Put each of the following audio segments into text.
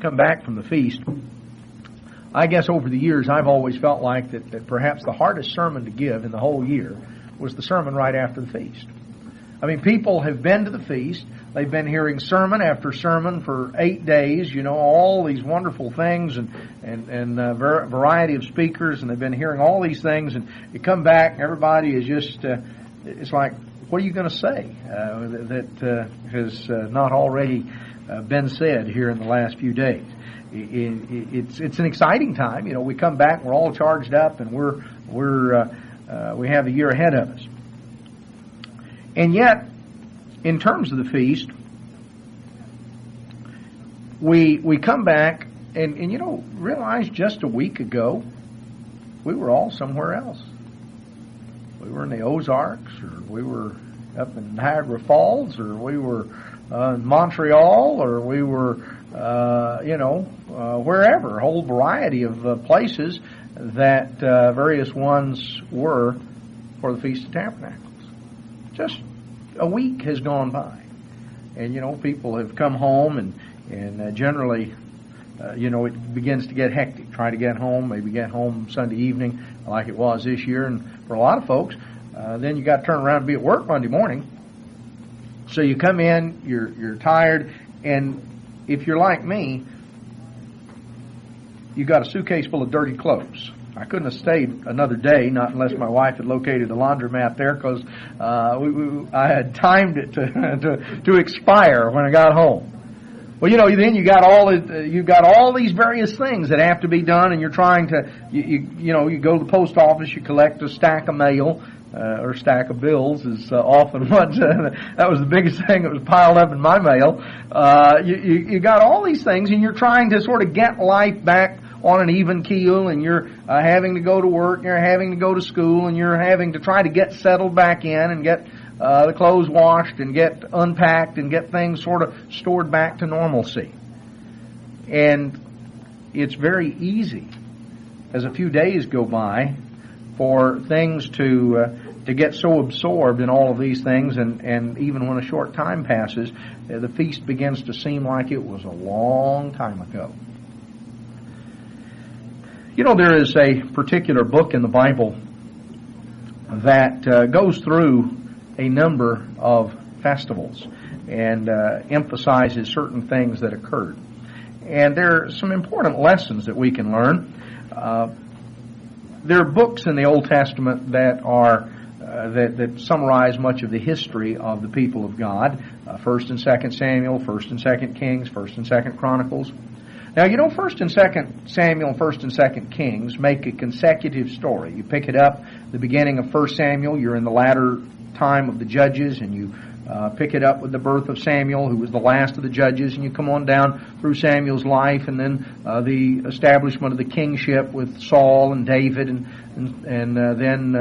come back from the feast, I guess over the years I've always felt like that perhaps the hardest sermon to give in the whole year was the sermon right after the feast. I mean, people have been to the feast. They've been hearing sermon after sermon for 8 days, all these wonderful things and variety of speakers, and they've been hearing all these things, and you come back and everybody is just, it's like, what are you going to say that has not already been said here in the last few days? It's an exciting time. We come back, we're all charged up, and we have a year ahead of us. And yet, in terms of the feast, we come back and realize just a week ago we were all somewhere else. We were in the Ozarks, or we were up in Niagara Falls, or we were in Montreal, or we were wherever, a whole variety of places that various ones were for the Feast of Tabernacles. Just a week has gone by, and people have come home, and generally, it begins to get hectic. Try to get home, maybe get home Sunday evening, like it was this year, and for a lot of folks, then you got to turn around and be at work Monday morning. So you come in, you're tired, and if you're like me, you got a suitcase full of dirty clothes. I couldn't have stayed another day, not unless my wife had located a laundromat there, because I had timed it to expire when I got home. Well, then you got all these various things that have to be done, and you're trying to you go to the post office, you collect a stack of mail. Or stack of bills is often what that was the biggest thing that was piled up in my mail. You got all these things, and you're trying to sort of get life back on an even keel, and you're having to go to work, and you're having to go to school, and you're having to try to get settled back in and get the clothes washed and get unpacked and get things sort of stored back to normalcy. And it's very easy, as a few days go by, for things to get so absorbed in all of these things, and even when a short time passes, the feast begins to seem like it was a long time ago. There is a particular book in the Bible that goes through a number of festivals and emphasizes certain things that occurred. And there are some important lessons that we can learn. There are books in the Old Testament that are that summarize much of the history of the people of God. 1st and 2nd Samuel, 1st and 2nd Kings, 1st and 2nd Chronicles. Now, 1st and 2nd Samuel, 1st and 2nd Kings make a consecutive story. You pick it up, the beginning of 1st Samuel, you're in the latter time of the judges, and you pick it up with the birth of Samuel, who was the last of the judges, and you come on down through Samuel's life, and then the establishment of the kingship with Saul and David, and then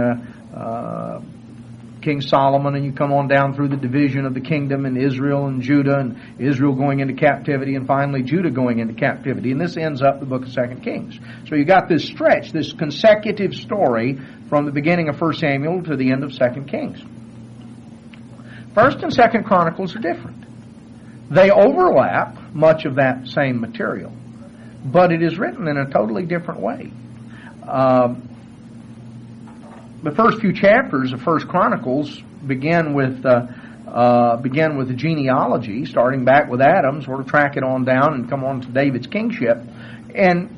King Solomon, and you come on down through the division of the kingdom in Israel and Judah, and Israel going into captivity, and finally Judah going into captivity. And this ends up the book of 2nd Kings. So you got this stretch, this consecutive story from the beginning of 1 Samuel to the end of 2 Kings. 1st and 2nd Chronicles are different. They overlap much of that same material, but it is written in a totally different way. The first few chapters of 1 Chronicles begin with the genealogy, starting back with Adam, sort of track it on down and come on to David's kingship. And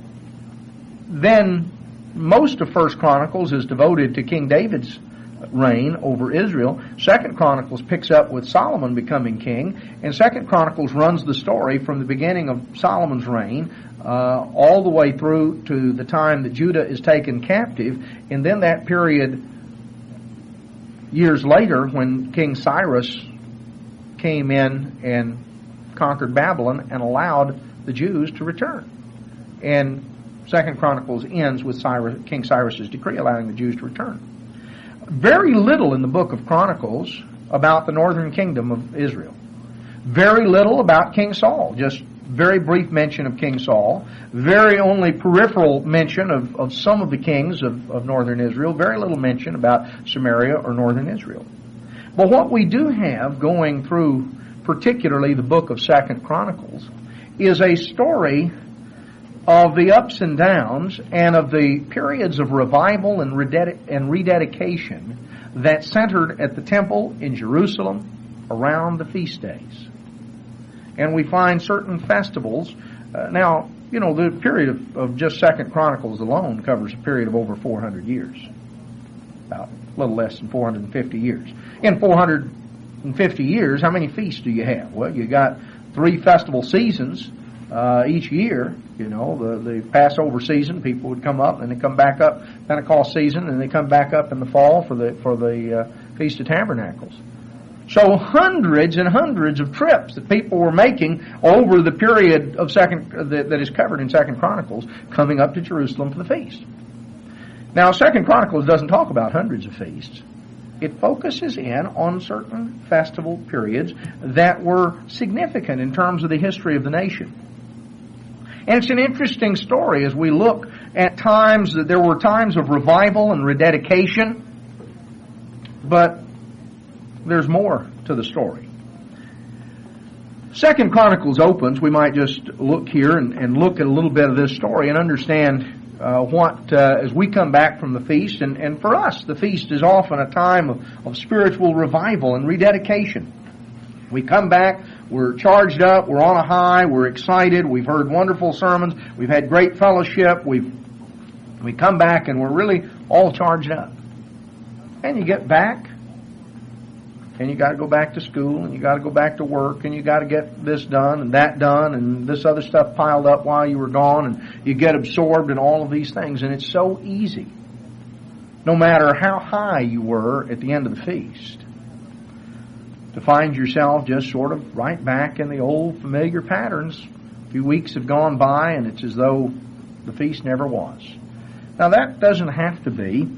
then most of 1 Chronicles is devoted to King David's reign over Israel. 2 Chronicles picks up with Solomon becoming king, and 2 Chronicles runs the story from the beginning of Solomon's reign all the way through to the time that Judah is taken captive, and then that period years later when King Cyrus came in and conquered Babylon and allowed the Jews to return. And 2 Chronicles ends with King Cyrus's decree allowing the Jews to return. Very little in the book of Chronicles about the northern kingdom of Israel. Very little about King Saul, just very brief mention of King Saul. Very only peripheral mention of some of the kings of northern Israel. Very little mention about Samaria or northern Israel. But what we do have going through particularly the book of 2 Chronicles is a story of the ups and downs and of the periods of revival and rededication that centered at the temple in Jerusalem around the feast days. And we find certain festivals. Now, the period of just 2 Chronicles alone covers a period of over 400 years. About a little less than 450 years. In 450 years, how many feasts do you have? Well, you got 3 festival seasons each year. The Passover season, people would come up, and they come back up Pentecost season, and they come back up in the fall for the Feast of Tabernacles. So hundreds and hundreds of trips that people were making over the period of that is covered in 2 Chronicles, coming up to Jerusalem for the feast. Now, 2 Chronicles doesn't talk about hundreds of feasts. It focuses in on certain festival periods that were significant in terms of the history of the nation. And it's an interesting story as we look at times that there were times of revival and rededication, but there's more to the story. 2 Chronicles opens, we might just look here and look at a little bit of this story and understand as we come back from the feast. And for us, the feast is often a time of spiritual revival and rededication. We come back, we're charged up, we're on a high, we're excited, we've heard wonderful sermons, we've had great fellowship, we come back and we're really all charged up. And you get back, and you got to go back to school, and you got to go back to work, and you got to get this done and that done, and this other stuff piled up while you were gone, and you get absorbed in all of these things, and it's so easy, no matter how high you were at the end of the feast, to find yourself just sort of right back in the old familiar patterns. A few weeks have gone by, and it's as though the feast never was. Now, that doesn't have to be.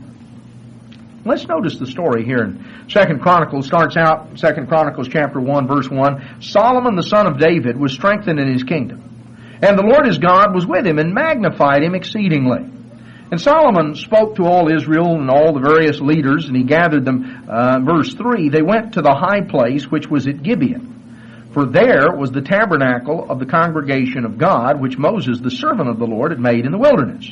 Let's notice the story here in 2 Chronicles. Starts out, 2 Chronicles chapter 1, verse 1. Solomon, the son of David, was strengthened in his kingdom, and the Lord his God was with him and magnified him exceedingly. And Solomon spoke to all Israel and all the various leaders, and he gathered them. Verse 3, they went to the high place which was at Gibeon, for there was the tabernacle of the congregation of God, which Moses, the servant of the Lord, had made in the wilderness.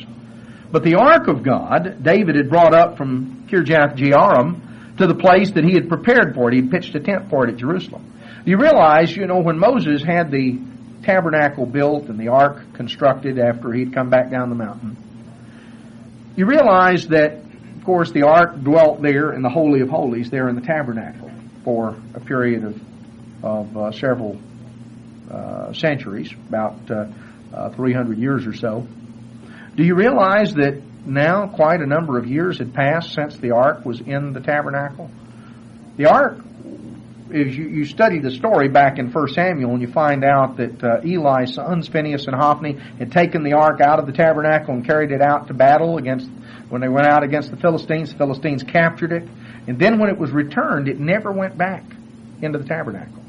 But the ark of God, David had brought up from Kirjath-jearim to the place that he had prepared for it. He had pitched a tent for it at Jerusalem. You realize, when Moses had the tabernacle built and the ark constructed after he'd come back down the mountain, you realize that, of course, the ark dwelt there in the Holy of Holies, there in the tabernacle, for a period of several centuries, about 300 years or so. Do you realize that now quite a number of years had passed since the ark was in the tabernacle? The ark, as you study the story back in 1 Samuel, and you find out that Eli's sons, Phinehas and Hophni, had taken the ark out of the tabernacle and carried it out to battle when they went out against the Philistines captured it. And then when it was returned, it never went back into the tabernacle.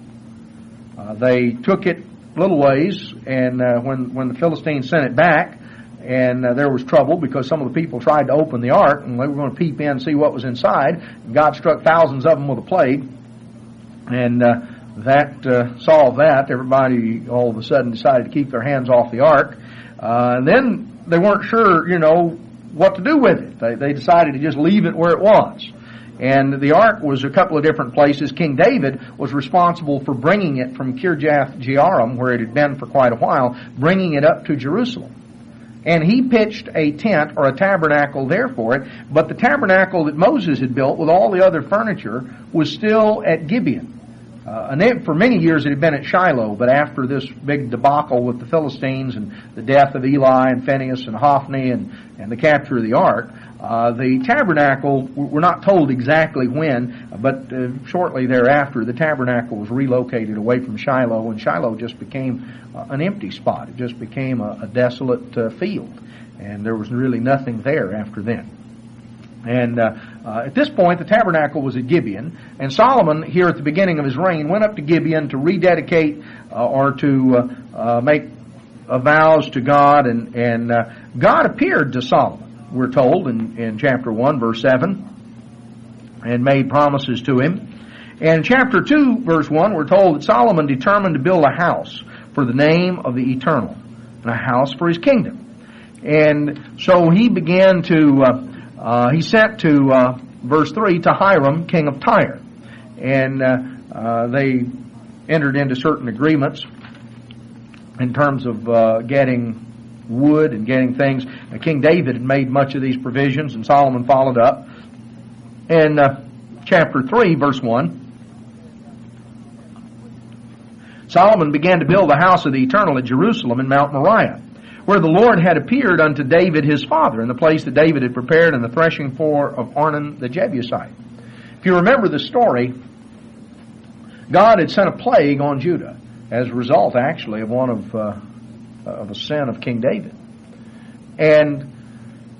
They took it a little ways, and when the Philistines sent it back, and there was trouble because some of the people tried to open the ark, and they were going to peep in and see what was inside. And God struck thousands of them with a plague, and that solved that. Everybody all of a sudden decided to keep their hands off the ark. And then they weren't sure, what to do with it. They decided to just leave it where it was. And the ark was a couple of different places. King David was responsible for bringing it from Kirjath-jearim, where it had been for quite a while, bringing it up to Jerusalem. And he pitched a tent or a tabernacle there for it, but the tabernacle that Moses had built with all the other furniture was still at Gibeon. And for many years it had been at Shiloh, but after this big debacle with the Philistines and the death of Eli and Phinehas and Hophni and the capture of the ark, the tabernacle, we're not told exactly when, but shortly thereafter, the tabernacle was relocated away from Shiloh, and Shiloh just became an empty spot. It just became a desolate field, and there was really nothing there after then. And at this point, the tabernacle was at Gibeon, and Solomon, here at the beginning of his reign, went up to Gibeon to rededicate or to make vows to God, and God appeared to Solomon, we're told in chapter 1, verse 7, and made promises to him. And in chapter 2, verse 1, we're told that Solomon determined to build a house for the name of the Eternal, and a house for his kingdom. And so he began to, he sent to, verse 3, to Hiram, king of Tyre. And they entered into certain agreements in terms of getting wood and getting things. King David had made much of these provisions, and Solomon followed up. In chapter 3, verse 1, Solomon began to build the house of the Eternal at Jerusalem in Mount Moriah, where the Lord had appeared unto David his father, in the place that David had prepared in the threshing floor of Ornan the Jebusite. If you remember the story, God had sent a plague on Judah as a result, actually, of one of a sin of King David. And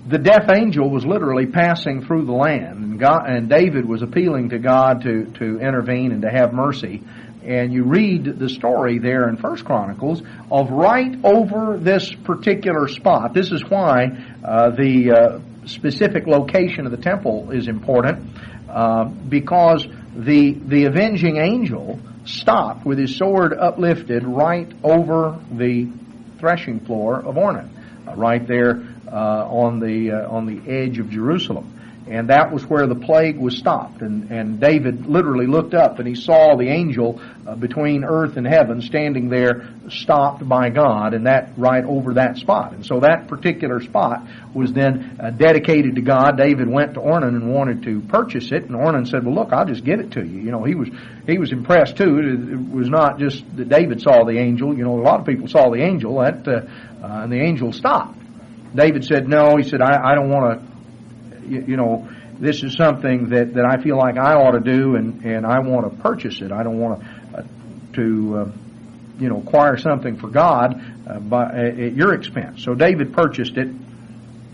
the death angel was literally passing through the land, and David was appealing to God to intervene and to have mercy. And you read the story there in 1 Chronicles of right over this particular spot. This is why the specific location of the temple is important, because the avenging angel stopped with his sword uplifted right over the threshing floor of Ornan, right there on the edge of Jerusalem. And that was where the plague was stopped. And David literally looked up and he saw the angel between earth and heaven standing there, stopped by God, and that right over that spot. And so that particular spot was then dedicated to God. David went to Ornan and wanted to purchase it, and Ornan said, "Well, look, I'll just give it to you." You know, he was impressed too. It was not just that David saw the angel. You know, a lot of people saw the angel, and the angel stopped. David said, "No," he said, "I don't want to. You know, this is something that I feel like I ought to do, and I want to purchase it. I don't want to acquire something for God at your expense." So David purchased it,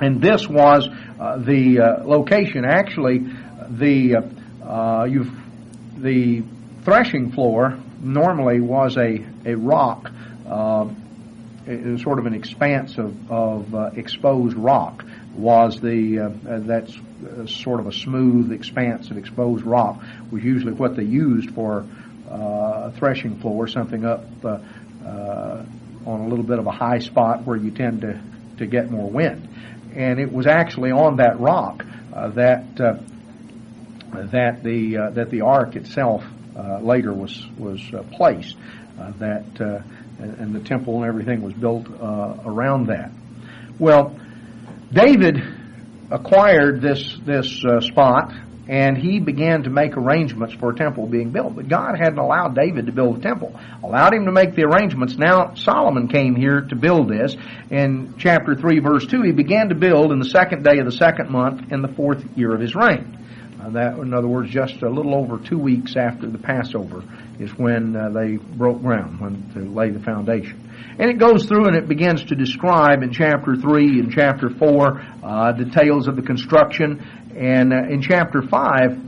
and this was the location. Actually, the threshing floor normally was a rock, sort of an expanse of exposed rock. Was that's sort of a smooth expanse of exposed rock was usually what they used for a threshing floor, something up on a little bit of a high spot where you tend to get more wind. And it was actually on that rock that the ark itself later was placed. And the temple and everything was built around that. Well, David acquired this spot, and he began to make arrangements for a temple being built. But God hadn't allowed David to build a temple. Allowed him to make the arrangements. Now Solomon came here to build this. In chapter 3, verse 2, he began to build in the 2nd day of the 2nd month in the 4th year of his reign. That, in other words, just a little over 2 weeks after the Passover is when they broke ground, when to lay the foundation. And it goes through and it begins to describe in chapter 3 and chapter 4 details of the construction. And in chapter 5,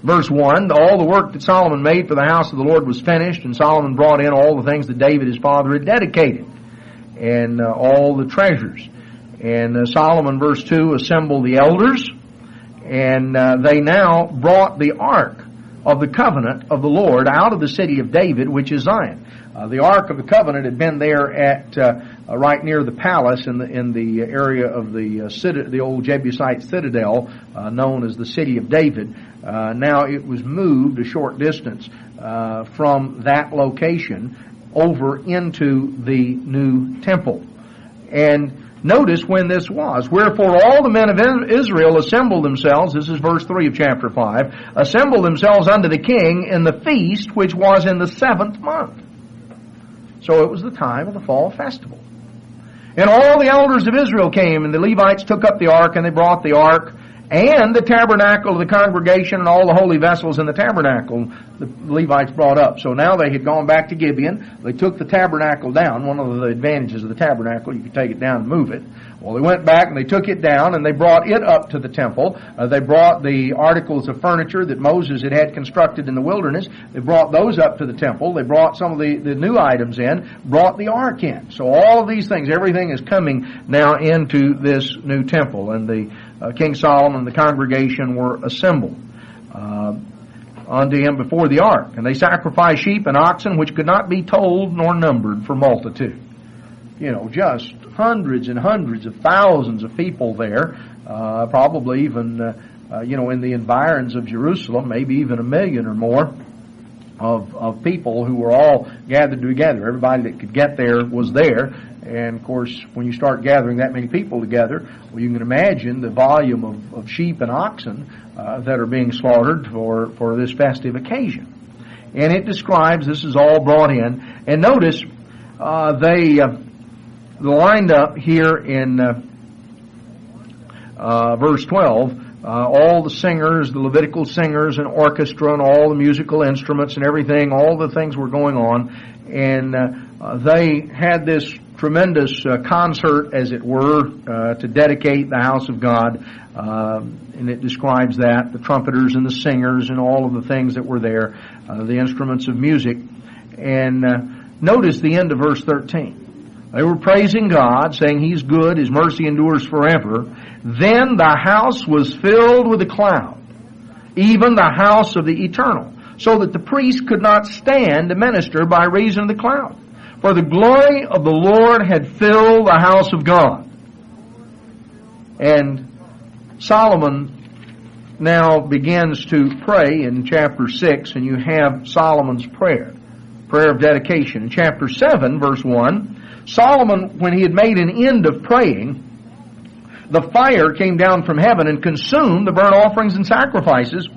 verse 1, all the work that Solomon made for the house of the Lord was finished, and Solomon brought in all the things that David his father had dedicated, and all the treasures. And Solomon, verse 2, assembled the elders, and they now brought the ark of the covenant of the Lord out of the city of David, which is Zion. The Ark of the Covenant had been there at right near the palace in the area of the old Jebusite citadel known as the city of David. Now it was moved a short distance from that location over into the new temple. And notice when this was. Wherefore all the men of Israel assembled themselves, this is verse 3 of chapter 5, assembled themselves unto the king in the feast which was in the 7th month. So it was the time of the fall festival. And all the elders of Israel came, and the Levites took up the ark, and they brought the ark and the tabernacle of the congregation and all the holy vessels in the tabernacle the Levites brought up. So now they had gone back to Gibeon. They took the tabernacle down. One of the advantages of the tabernacle, you could take it down and move it. Well, they went back and they took it down and they brought it up to the temple. They brought the articles of furniture that Moses had constructed in the wilderness. They brought those up to the temple. They brought some of the new items in, brought the ark in. So all of these things, everything is coming now into this new temple. And the King Solomon and the congregation were assembled. unto him before the ark. And they sacrificed sheep and oxen, which could not be told nor numbered for multitude. Just hundreds and hundreds of thousands of people there, probably even, in the environs of Jerusalem, maybe even 1 million or more of people who were all gathered together. Everybody that could get there was there. And, of course, when you start gathering that many people together, well, you can imagine the volume of sheep and oxen that are being slaughtered for this festive occasion. And it describes, this is all brought in. And notice, they lined up here in verse 12, all the singers, the Levitical singers and orchestra and all the musical instruments and everything, all the things were going on. And they had this tremendous concert, as it were, to dedicate the house of God. And it describes that, the trumpeters and the singers and all of the things that were there, the instruments of music. And notice the end of verse 13. They were praising God, saying He's good, His mercy endures forever. Then the house was filled with a cloud, even the house of the Eternal, so that the priest could not stand to minister by reason of the cloud. For the glory of the Lord had filled the house of God. And Solomon now begins to pray in chapter 6, and you have Solomon's prayer of dedication. In chapter 7, verse 1, Solomon, when he had made an end of praying, the fire came down from heaven and consumed the burnt offerings and sacrifices,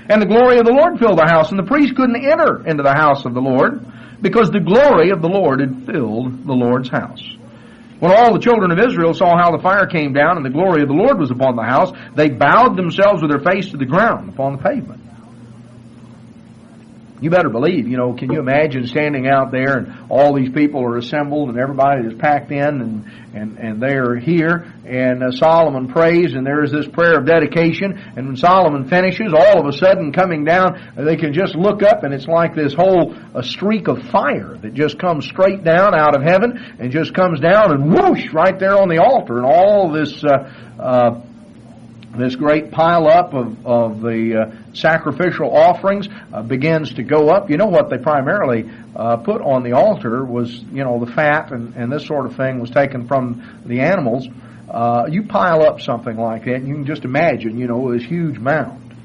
and the glory of the Lord filled the house, and the priest couldn't enter into the house of the Lord, because the glory of the Lord had filled the Lord's house. When all the children of Israel saw how the fire came down and the glory of the Lord was upon the house, they bowed themselves with their face to the ground upon the pavement. You better believe, can you imagine standing out there and all these people are assembled and everybody is packed in and they are here, and Solomon prays, and there is this prayer of dedication, and when Solomon finishes, all of a sudden coming down, they can just look up and it's like this whole streak of fire that just comes straight down out of heaven and just comes down and whoosh right there on the altar, and all this great pile up of the sacrificial offerings begins to go up. You know what they primarily put on the altar was, the fat and this sort of thing was taken from the animals. You pile up something like that, and you can just imagine, this huge mound.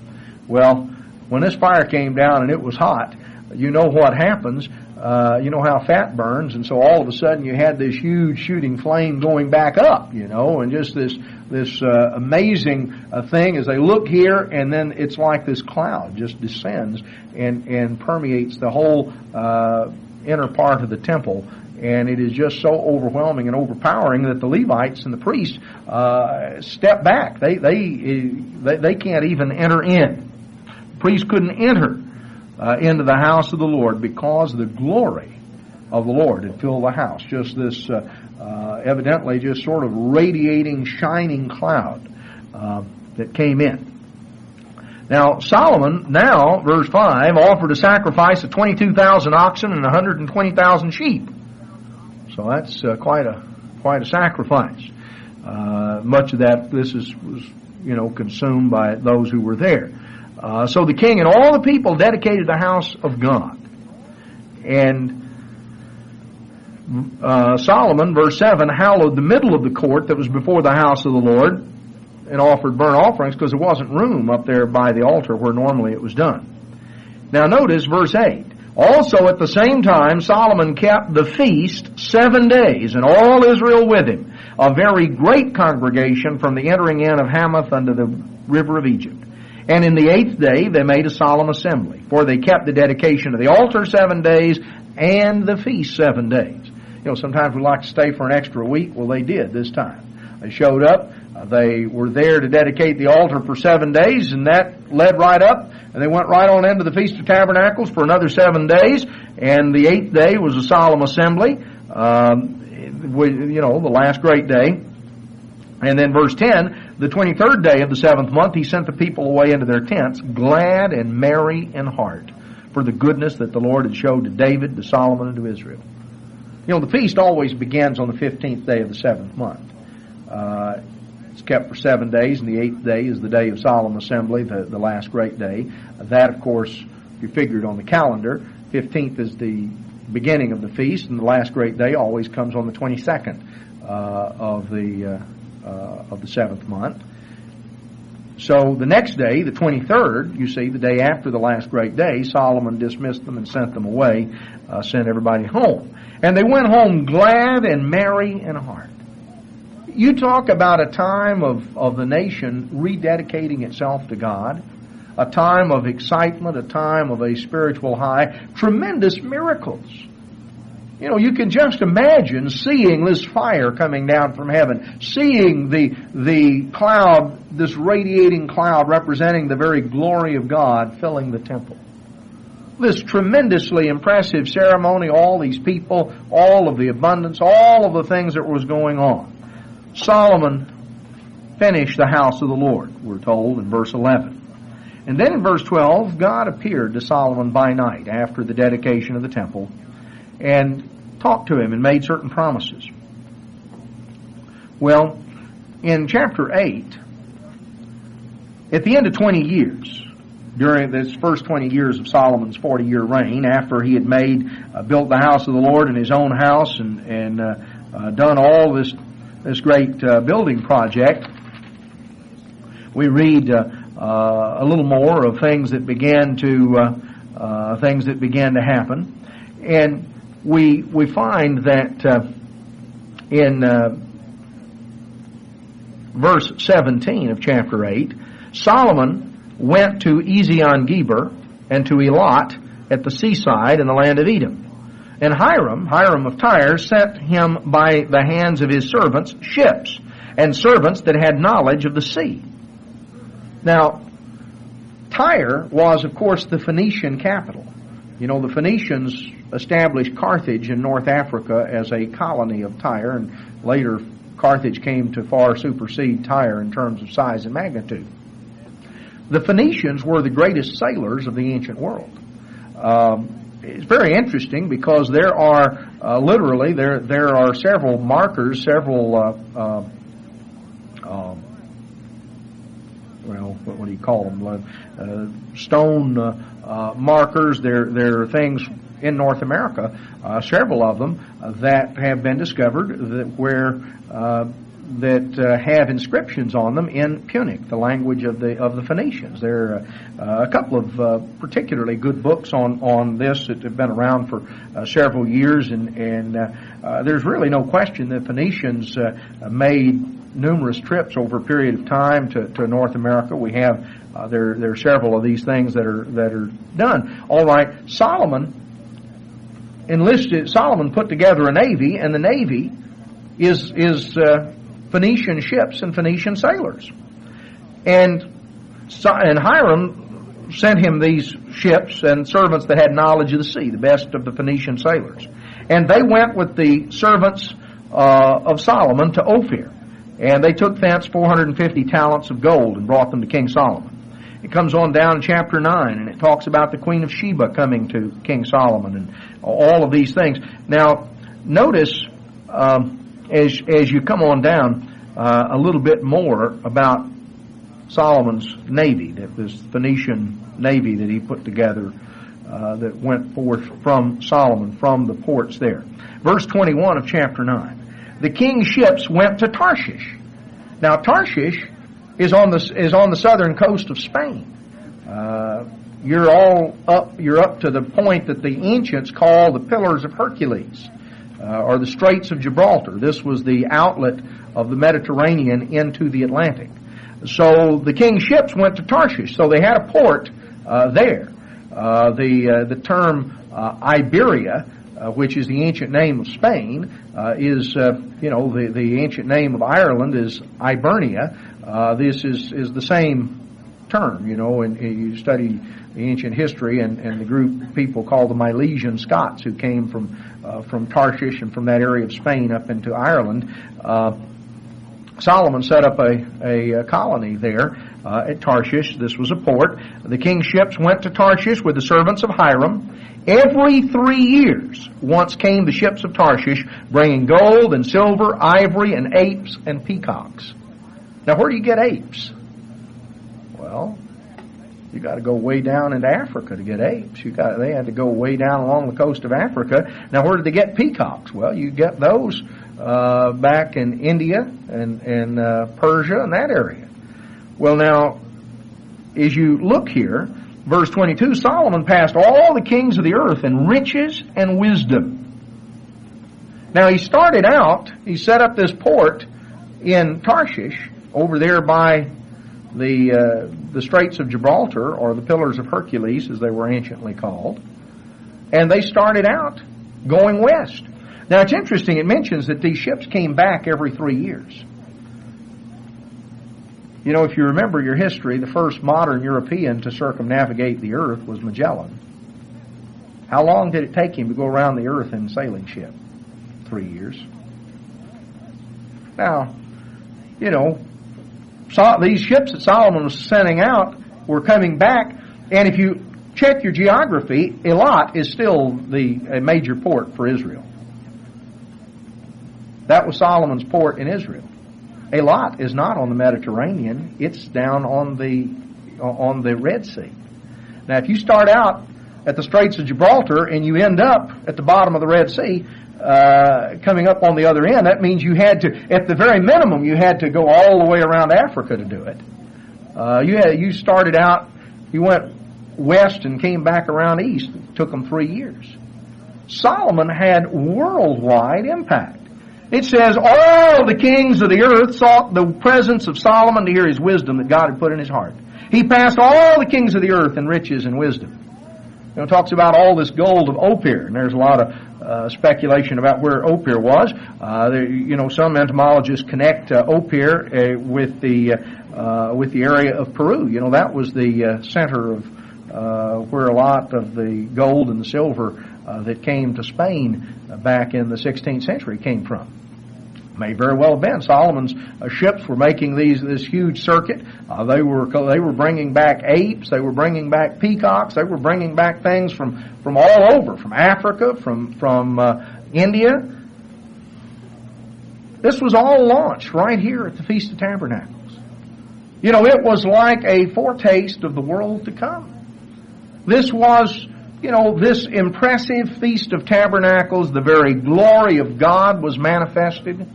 Well, when this fire came down and it was hot, you know what happens. You know how fat burns, and so all of a sudden you had this huge shooting flame going back up, and just this amazing thing as they look here, and then it's like this cloud just descends and permeates the whole inner part of the temple, and it is just so overwhelming and overpowering that the Levites and the priests step back. They can't even enter in. The priests couldn't enter into the house of the Lord because the glory of the Lord had filled the house. Just this evidently just sort of radiating, shining cloud that came in. Now, Solomon, verse 5, offered a sacrifice of 22,000 oxen and 120,000 sheep. So that's quite a sacrifice. Much of that, was consumed by those who were there. So the king and all the people dedicated the house of God. And Solomon, verse 7, hallowed the middle of the court that was before the house of the Lord and offered burnt offerings because there wasn't room up there by the altar where normally it was done. Now notice verse 8. Also at the same time Solomon kept the feast 7 days, and all Israel with him, a very great congregation from the entering in of Hamath unto the river of Egypt. And in the 8th day they made a solemn assembly, for they kept the dedication of the altar 7 days and the feast 7 days. Sometimes we like to stay for an extra week. Well, they did this time. They showed up. They were there to dedicate the altar for 7 days, and that led right up, and they went right on into the Feast of Tabernacles for another 7 days, and the 8th day was a solemn assembly, the last great day. And then verse 10, the 23rd day of the 7th month, he sent the people away into their tents, glad and merry in heart, for the goodness that the Lord had showed to David, to Solomon, and to Israel. The feast always begins on the 15th day of the 7th month. It's kept for 7 days, and the 8th day is the day of solemn assembly, the last great day. That, of course, if you figured on the calendar, 15th is the beginning of the feast, and the last great day always comes on the 22nd of the 7th month. So the next day, the 23rd, you see, the day after the last great day, Solomon dismissed them and sent them away, sent everybody home. And they went home glad and merry in heart. You talk about a time of the nation rededicating itself to God, a time of excitement, a time of a spiritual high, tremendous miracles. You know, you can just imagine seeing this fire coming down from heaven, seeing the cloud, this radiating cloud representing the very glory of God filling the temple. This tremendously impressive ceremony, all these people, all of the abundance, all of the things that was going on. Solomon finished the house of the Lord, we're told in verse 11. And then in verse 12, God appeared to Solomon by night after the dedication of the temple and talked to him and made certain promises. Well, in chapter 8, at the end of 20 years, during this first 20 years of Solomon's 40-year reign, after he had built the house of the Lord in his own house and done all this great building project, we read a little more of things that began to happen, and we find that in verse 17 of chapter 8, Solomon went to Ezion-Geber and to Elat at the seaside in the land of Edom. And Hiram of Tyre, sent him by the hands of his servants ships, and servants that had knowledge of the sea. Now, Tyre was, of course, the Phoenician capital. You know, the Phoenicians established Carthage in North Africa as a colony of Tyre, and later Carthage came to far supersede Tyre in terms of size and magnitude. The Phoenicians were the greatest sailors of the ancient world. It's very interesting because there are literally there are several markers, several what do you call them? Stone markers. There are things in North America, several of them that have been discovered that have inscriptions on them in Punic, the language of the Phoenicians. There are a couple of particularly good books on this that have been around for several years, and there's really no question that Phoenicians made numerous trips over a period of time to North America. We have there are several of these things that are done. All right, Solomon put together a navy, and the navy is Phoenician ships and Phoenician sailors. And Hiram sent him these ships and servants that had knowledge of the sea, the best of the Phoenician sailors. And they went with the servants of Solomon to Ophir. And they took thence 450 talents of gold and brought them to King Solomon. It comes on down in chapter 9, and it talks about the Queen of Sheba coming to King Solomon and all of these things. Now, notice as you come on down a little bit more about Solomon's navy, that this Phoenician navy that he put together that went forth from Solomon, from the ports there. Verse 21 of chapter 9. The king's ships went to Tarshish. Now Tarshish is on the southern coast of Spain. You're up to the point that the ancients call the Pillars of Hercules, or the Straits of Gibraltar. This was the outlet of the Mediterranean into the Atlantic. So the king's ships went to Tarshish. So they had a port there. The term Iberia, which is the ancient name of Spain, is the ancient name of Ireland is Ibernia. This is the same term, and you study the ancient history, and the group of people called the Milesian Scots, who came from Tarshish and from that area of Spain up into Ireland. Solomon set up a colony there at Tarshish. This was a port. The king's ships went to Tarshish with the servants of Hiram. Every 3 years once came the ships of Tarshish, bringing gold and silver, ivory and apes and peacocks. Now, where do you get apes? Well, you got to go way down into Africa to get apes. They had to go way down along the coast of Africa. Now, where did they get peacocks? Well, you get those back in India and Persia and that area. Well, now, as you look here, verse 22, Solomon passed all the kings of the earth in riches and wisdom. Now, he started out, he set up this port in Tarshish, over there by the Straits of Gibraltar, or the Pillars of Hercules, as they were anciently called. And they started out going west. Now, it's interesting, it mentions that these ships came back every 3 years. You know, if you remember your history, the first modern European to circumnavigate the earth was Magellan. How long did it take him to go around the earth in a sailing ship? 3 years. Now, you know, these ships that Solomon was sending out were coming back, and if you check your geography, Eilat is still a major port for Israel. That was Solomon's port in Israel. Eilat is not on the Mediterranean; it's down on the Red Sea. Now, if you start out at the Straits of Gibraltar and you end up at the bottom of the Red Sea, coming up on the other end, that means you had to, at the very minimum, you had to go all the way around Africa to do it. You started out, you went west and came back around east. It took them 3 years. Solomon had worldwide impact. It says, all the kings of the earth sought the presence of Solomon to hear his wisdom that God had put in his heart. He passed all the kings of the earth in riches and wisdom. You know, it talks about all this gold of Ophir, and there's a lot of speculation about where Ophir was. Some entomologists connect Ophir with the area of Peru. You know, that was the center of where a lot of the gold and the silver that came to Spain back in the 16th century came from. May very well have been. Solomon's ships were making this huge circuit. They were bringing back apes. They were bringing back peacocks. They were bringing back things from all over, from Africa, from India. This was all launched right here at the Feast of Tabernacles. You know, it was like a foretaste of the world to come. This was, you know, this impressive Feast of Tabernacles. The very glory of God was manifested.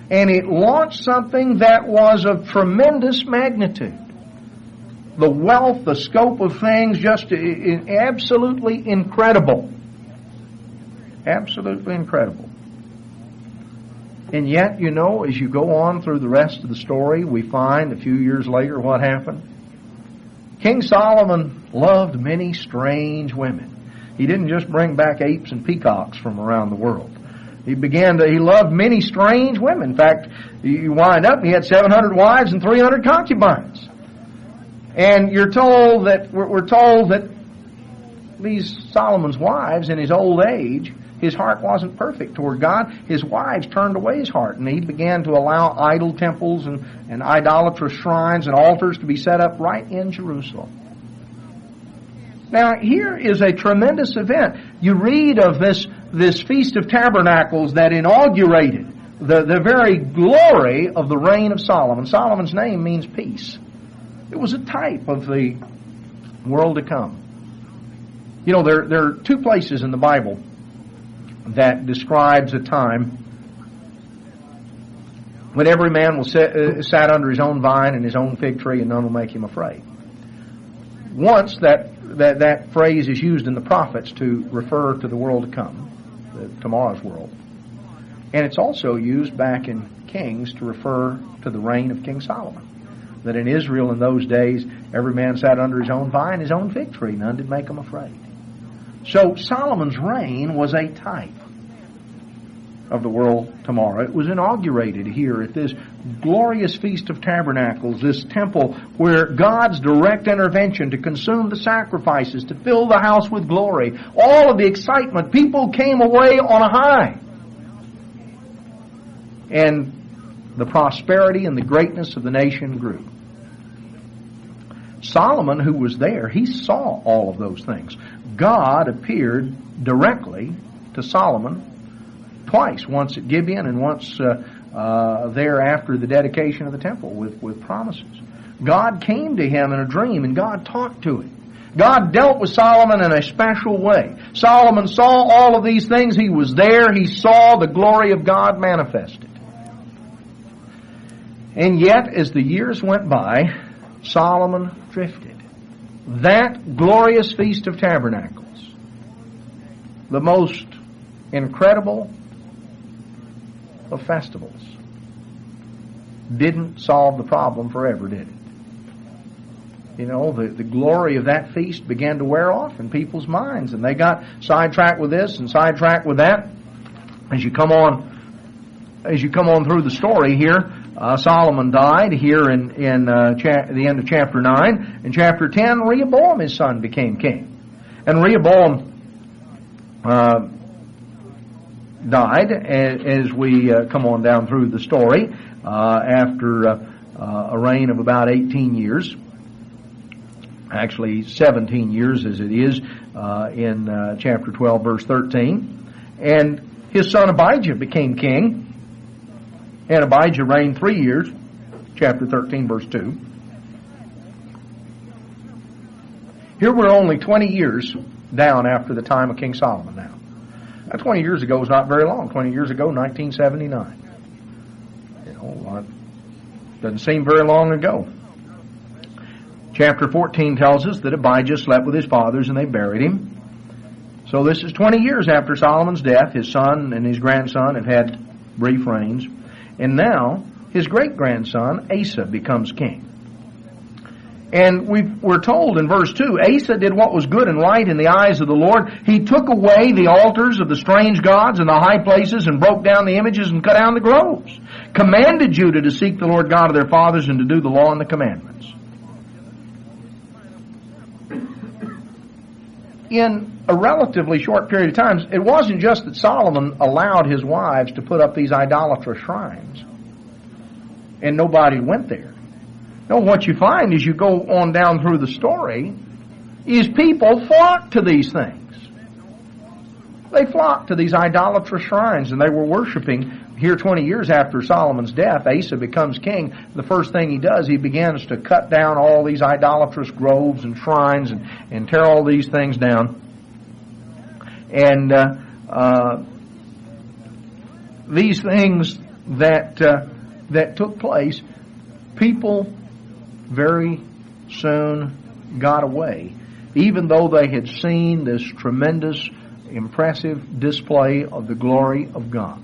And it launched something that was of tremendous magnitude. The wealth, the scope of things, just absolutely incredible. Absolutely incredible. And yet, you know, as you go on through the rest of the story, we find a few years later what happened. King Solomon loved many strange women. He didn't just bring back apes and peacocks from around the world. He loved many strange women. In fact, you wind up, he had 700 wives and 300 concubines. And we're told that these Solomon's wives, in his old age, his heart wasn't perfect toward God. His wives turned away his heart, and he began to allow idol temples and idolatrous shrines and altars to be set up right in Jerusalem. Now, here is a tremendous event. You read of this Feast of Tabernacles that inaugurated the very glory of the reign of Solomon. Solomon's name means peace. It was a type of the world to come. You know, there are two places in the Bible that describes a time when every man will sat under his own vine and his own fig tree, and none will make him afraid. Once that phrase is used in the prophets to refer to the world to come, tomorrow's world. And it's also used back in Kings to refer to the reign of King Solomon. That in Israel in those days, every man sat under his own vine, his own fig tree. None did make him afraid. So Solomon's reign was a type of the world tomorrow. It was inaugurated here at this glorious Feast of Tabernacles, this temple where God's direct intervention to consume the sacrifices, to fill the house with glory, all of the excitement, people came away on a high. And the prosperity and the greatness of the nation grew. Solomon, who was there, he saw all of those things. God appeared directly to Solomon twice, once at Gibeon and once there after the dedication of the temple with promises. God came to him in a dream, and God talked to him. God dealt with Solomon in a special way. Solomon saw all of these things. He was there. He saw the glory of God manifested. And yet, as the years went by, Solomon drifted. That glorious Feast of Tabernacles, the most incredible of festivals, didn't solve the problem forever, did it? You know, the glory of that feast began to wear off in people's minds, and they got sidetracked with this and sidetracked with that. As you come on through the story here, Solomon died here in the end of chapter 9. In chapter 10, Rehoboam, his son, became king. And Rehoboam died as we come on down through the story after a reign of about 18 years. Actually 17 years as it is in chapter 12, verse 13. And his son Abijah became king. And Abijah reigned 3 years, chapter 13, verse 2. Here we're only 20 years down after the time of King Solomon now. Now 20 years ago was not very long. 20 years ago, 1979. You know, doesn't seem very long ago. Chapter 14 tells us that Abijah slept with his fathers and they buried him. So this is 20 years after Solomon's death. His son and his grandson have had brief reigns. And now his great-grandson Asa becomes king. And we're told in verse 2, Asa did what was good and right in the eyes of the Lord. He took away the altars of the strange gods and the high places and broke down the images and cut down the groves. Commanded Judah to seek the Lord God of their fathers and to do the law and the commandments. In a relatively short period of time, it wasn't just that Solomon allowed his wives to put up these idolatrous shrines and nobody went there. No, what you find as you go on down through the story is people flock to these things. They flocked to these idolatrous shrines and they were worshiping. Here 20 years after Solomon's death, Asa becomes king. The first thing he does, he begins to cut down all these idolatrous groves and shrines and tear all these things down. And these things that took place, people very soon got away, even though they had seen this tremendous, impressive display of the glory of God.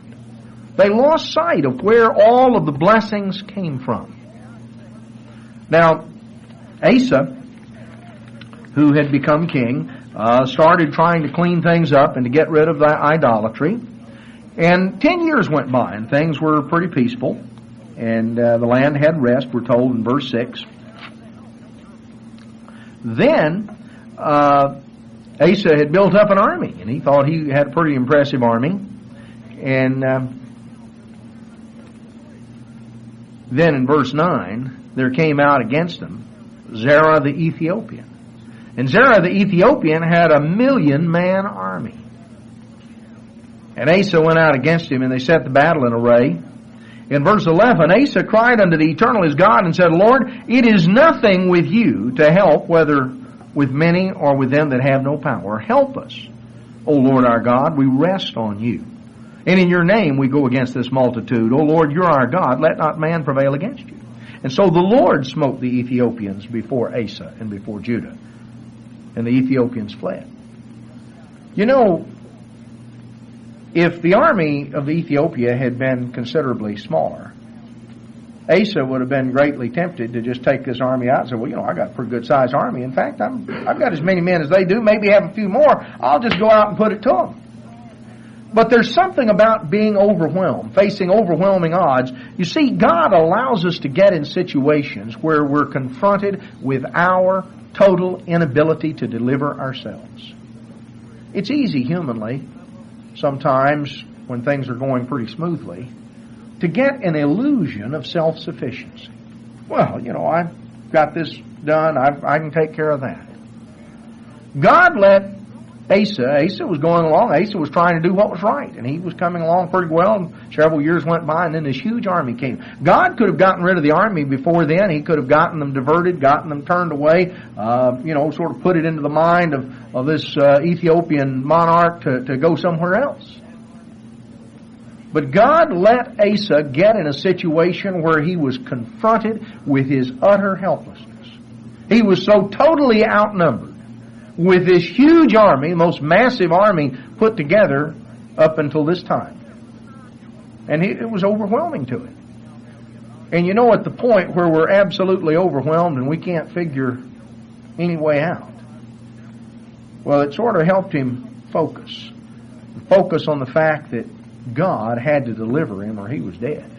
They lost sight of where all of the blessings came from. Now, Asa, who had become king, started trying to clean things up and to get rid of that idolatry. And 10 years went by and things were pretty peaceful. And the land had rest, we're told in verse 6. Then Asa had built up an army, and he thought he had a pretty impressive army. And then in verse 9, there came out against him Zerah the Ethiopian. And Zerah the Ethiopian had 1,000,000-man army. And Asa went out against him, and they set the battle in array. In verse 11, Asa cried unto the Eternal his God and said, Lord, it is nothing with you to help, whether with many or with them that have no power. Help us, O Lord our God, we rest on you. And in your name we go against this multitude. O Lord, you're our God, let not man prevail against you. And so the Lord smote the Ethiopians before Asa and before Judah. And the Ethiopians fled. You know, if the army of Ethiopia had been considerably smaller, Asa would have been greatly tempted to just take this army out and say, well, you know, I got a pretty good sized army. In fact, I've got as many men as they do, maybe have a few more. I'll just go out and put it to them. But there's something about being overwhelmed, facing overwhelming odds. You see, God allows us to get in situations where we're confronted with our total inability to deliver ourselves. It's easy humanly, sometimes when things are going pretty smoothly, to get an illusion of self-sufficiency. Well, you know, I've got this done. I can take care of that. God let Asa was going along. Asa was trying to do what was right, and he was coming along pretty well. And several years went by, and then this huge army came. God could have gotten rid of the army before then. He could have gotten them diverted, gotten them turned away, sort of put it into the mind of this Ethiopian monarch to go somewhere else. But God let Asa get in a situation where he was confronted with his utter helplessness. He was so totally outnumbered with this huge army, the most massive army put together up until this time. And it was overwhelming to it. And at the point where we're absolutely overwhelmed and we can't figure any way out, well, it sort of helped him focus on the fact that God had to deliver him or he was dead.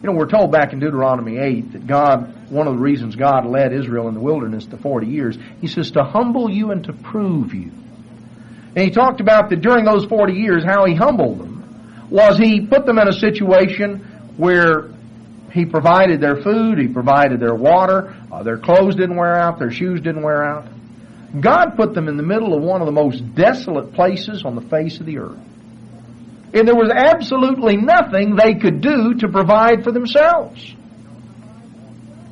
We're told back in Deuteronomy 8 that one of the reasons God led Israel in the wilderness to 40 years, he says to humble you and to prove you. And he talked about that during those 40 years, how he humbled them was he put them in a situation where he provided their food, he provided their water, their clothes didn't wear out, their shoes didn't wear out. God put them in the middle of one of the most desolate places on the face of the earth. And there was absolutely nothing they could do to provide for themselves.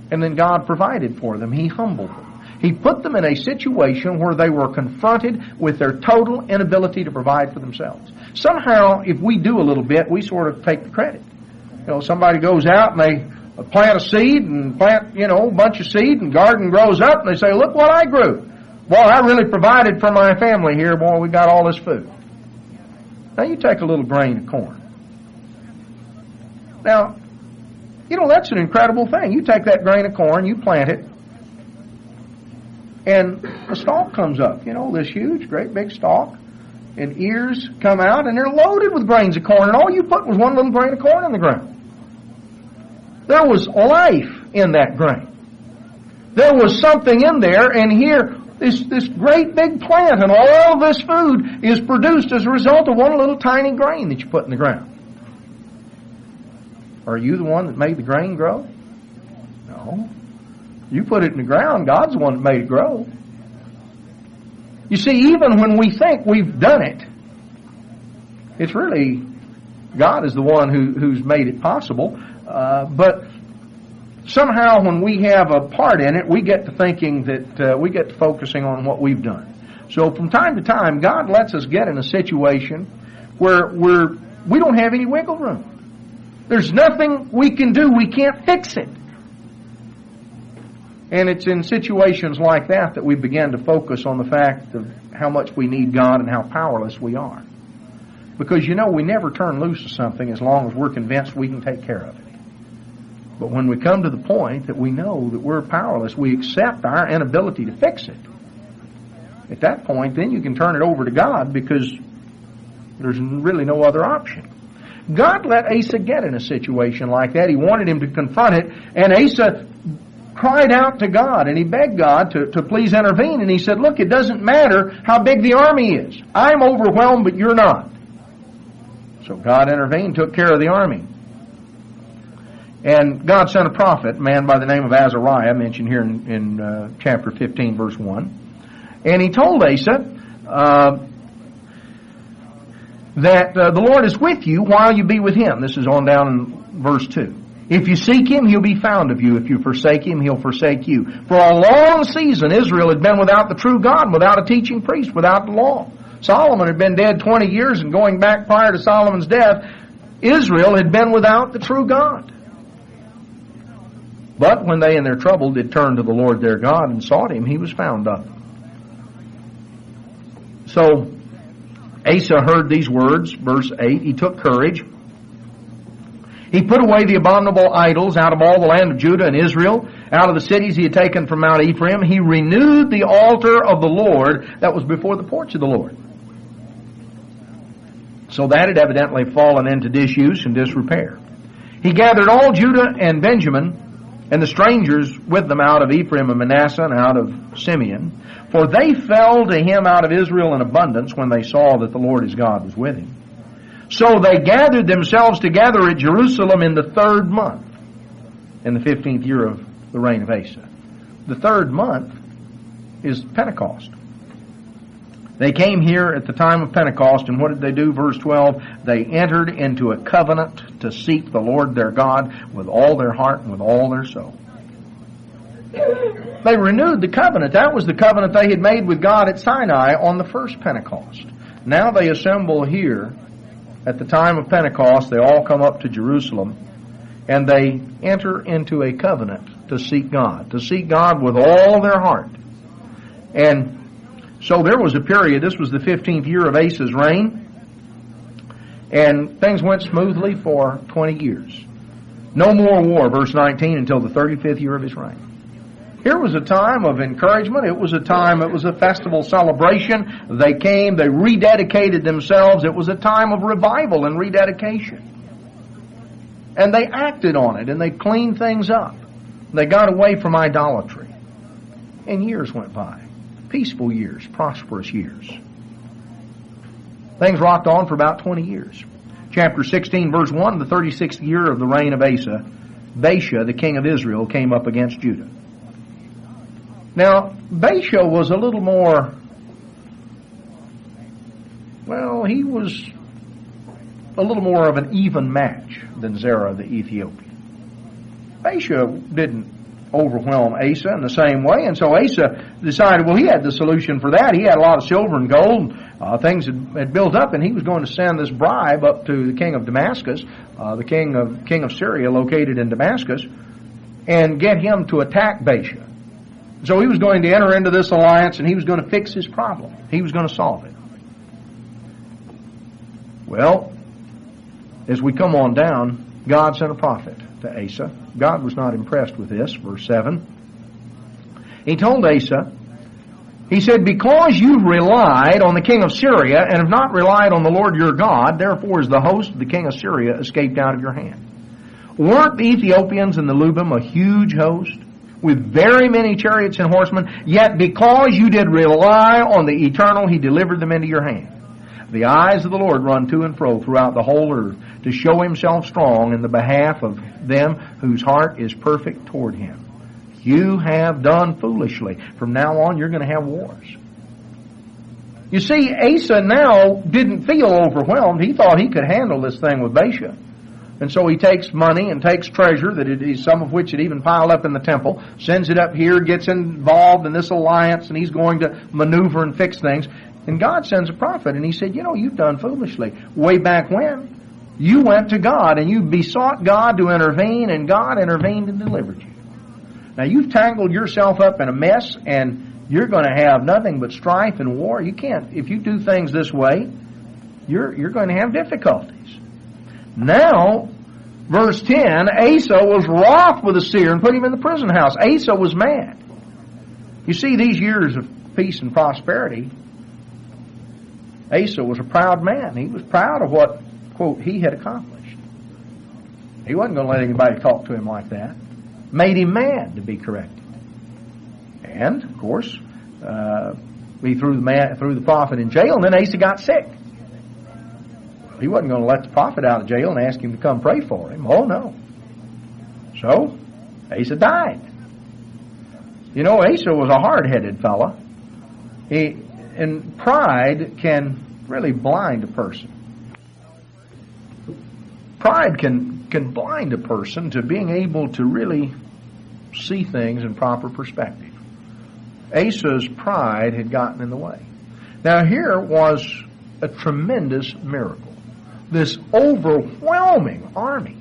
And then God provided for them. He humbled them. He put them in a situation where they were confronted with their total inability to provide for themselves. Somehow, if we do a little bit, we sort of take the credit. Somebody goes out and they plant a seed and plant, a bunch of seed and garden grows up and they say, look what I grew. Boy, I really provided for my family here. Boy, we got all this food. Now you take a little grain of corn. Now, that's an incredible thing. You take that grain of corn, you plant it, and a stalk comes up. This huge, great big stalk, and ears come out, and they're loaded with grains of corn, and all you put was one little grain of corn in the ground. There was life in that grain. There was something in there, and here, this great big plant and all this food is produced as a result of one little tiny grain that you put in the ground. Are you the one that made the grain grow? No. You put it in the ground, God's the one that made it grow. You see, even when we think we've done it, it's really God is the one who's made it possible. But somehow when we have a part in it, we get to thinking that we get to focusing on what we've done. So from time to time, God lets us get in a situation where we don't have any wiggle room. There's nothing we can do. We can't fix it. And it's in situations like that we begin to focus on the fact of how much we need God and how powerless we are. Because we never turn loose of something as long as we're convinced we can take care of it. But when we come to the point that we know that we're powerless, we accept our inability to fix it. At that point, then you can turn it over to God because there's really no other option. God let Asa get in a situation like that. He wanted him to confront it, and Asa cried out to God, and he begged God to please intervene, and he said, look, it doesn't matter how big the army is. I'm overwhelmed, but you're not. So God intervened, took care of the army. And God sent a prophet, a man by the name of Azariah, mentioned here in chapter 15, verse 1. And he told Asa that the Lord is with you while you be with him. This is on down in verse 2. If you seek him, he'll be found of you. If you forsake him, he'll forsake you. For a long season, Israel had been without the true God, without a teaching priest, without the law. Solomon had been dead 20 years, and going back prior to Solomon's death, Israel had been without the true God. But when they in their trouble did turn to the Lord their God and sought him, he was found of them. So Asa heard these words, verse 8, he took courage. He put away the abominable idols out of all the land of Judah and Israel, out of the cities he had taken from Mount Ephraim. He renewed the altar of the Lord that was before the porch of the Lord. So that had evidently fallen into disuse and disrepair. He gathered all Judah and Benjamin and the strangers with them out of Ephraim and Manasseh and out of Simeon, for they fell to him out of Israel in abundance when they saw that the Lord his God was with him. So they gathered themselves together at Jerusalem in the 3rd month, in the 15th year of the reign of Asa. The 3rd month is Pentecost. They came here at the time of Pentecost, and what did they do? Verse 12, they entered into a covenant to seek the Lord their God with all their heart and with all their soul. They renewed the covenant. That was the covenant they had made with God at Sinai on the first Pentecost. Now they assemble here at the time of Pentecost. They all come up to Jerusalem, and they enter into a covenant to seek God with all their heart. And so there was a period, this was the 15th year of Asa's reign, and things went smoothly for 20 years. No more war, verse 19, until the 35th year of his reign. Here was a time of encouragement. It was a festival celebration. They came, they rededicated themselves. It was a time of revival and rededication. And they acted on it, and they cleaned things up. They got away from idolatry. And years went by. Peaceful years, prosperous years. Things rocked on for about 20 years. Chapter 16, verse 1, the 36th year of the reign of Asa, Baasha, the king of Israel, came up against Judah. Now, Baasha was a little more, he was a little more of an even match than Zerah the Ethiopian. Baasha didn't overwhelm Asa in the same way, and so Asa decided, he had the solution for that. He had a lot of silver and gold. Things had built up, and he was going to send this bribe up to the king of Damascus, the king of Syria located in Damascus, and get him to attack Baasha. So he was going to enter into this alliance, and he was going to fix his problem. He was going to solve it. Well, as we come on down, God sent a prophet to Asa. God was not impressed with this. Verse 7. He told Asa, he said, because you've relied on the king of Syria and have not relied on the Lord your God, therefore is the host of the king of Syria escaped out of your hand. Weren't the Ethiopians and the Lubim a huge host with very many chariots and horsemen? Yet because you did rely on the eternal, he delivered them into your hand. The eyes of the Lord run to and fro throughout the whole earth to show himself strong in the behalf of them whose heart is perfect toward him. You have done foolishly. From now on, you're going to have wars. You see, Asa now didn't feel overwhelmed. He thought he could handle this thing with Baasha. And so he takes money and takes treasure, some of which had even piled up in the temple, sends it up here, gets involved in this alliance, and he's going to maneuver and fix things. And God sends a prophet, and he said, you've done foolishly. Way back when, you went to God, and you besought God to intervene, and God intervened and delivered you. Now, you've tangled yourself up in a mess, and you're going to have nothing but strife and war. You can't, if you do things this way, you're going to have difficulties. Now, verse 10, Asa was wroth with the seer and put him in the prison house. Asa was mad. You see, these years of peace and prosperity, Asa was a proud man. He was proud of what, quote, he had accomplished. He wasn't going to let anybody talk to him like that. Made him mad to be corrected. And, of course, he threw the prophet in jail, and then Asa got sick. He wasn't going to let the prophet out of jail and ask him to come pray for him. Oh, no. So, Asa died. Asa was a hard-headed fella. And pride can really blind a person. Pride can blind a person to being able to really see things in proper perspective. Asa's pride had gotten in the way. Now here was a tremendous miracle. This overwhelming army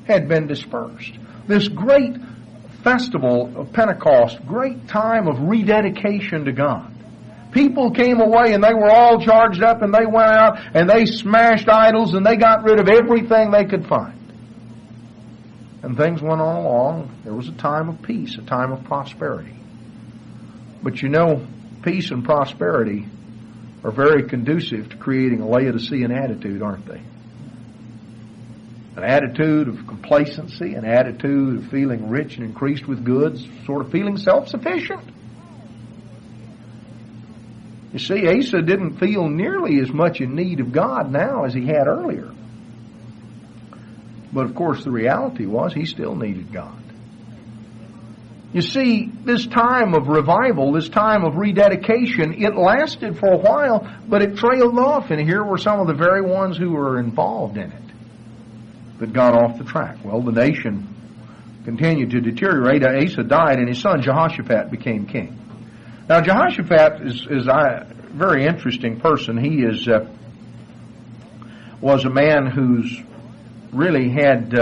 had been dispersed. This great festival of Pentecost, great time of rededication to God. People came away and they were all charged up and they went out and they smashed idols and they got rid of everything they could find. And things went on along. There was a time of peace, a time of prosperity. But peace and prosperity are very conducive to creating a Laodicean attitude, aren't they? An attitude of complacency, an attitude of feeling rich and increased with goods, sort of feeling self-sufficient. You see, Asa didn't feel nearly as much in need of God now as he had earlier. But of course the reality was he still needed God. You see, this time of revival, this time of rededication, it lasted for a while, but it trailed off, and here were some of the very ones who were involved in it that got off the track. Well, the nation continued to deteriorate. Asa died, and his son Jehoshaphat became king. Now, Jehoshaphat is a very interesting person. He was a man who's really had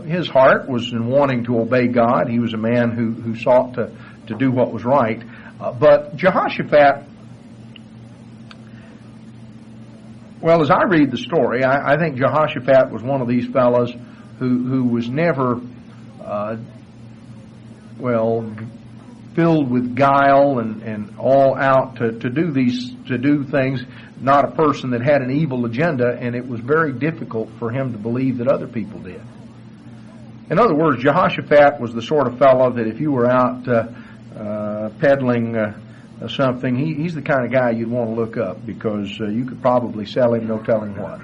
his heart was in wanting to obey God. He was a man who sought to do what was right. But Jehoshaphat, well, as I read the story, I think Jehoshaphat was one of these fellows who was never, filled with guile and all out to do things. Not a person that had an evil agenda, and it was very difficult for him to believe that other people did. In other words, Jehoshaphat was the sort of fellow that if you were out peddling something, he's the kind of guy you'd want to look up, because you could probably sell him, no telling what.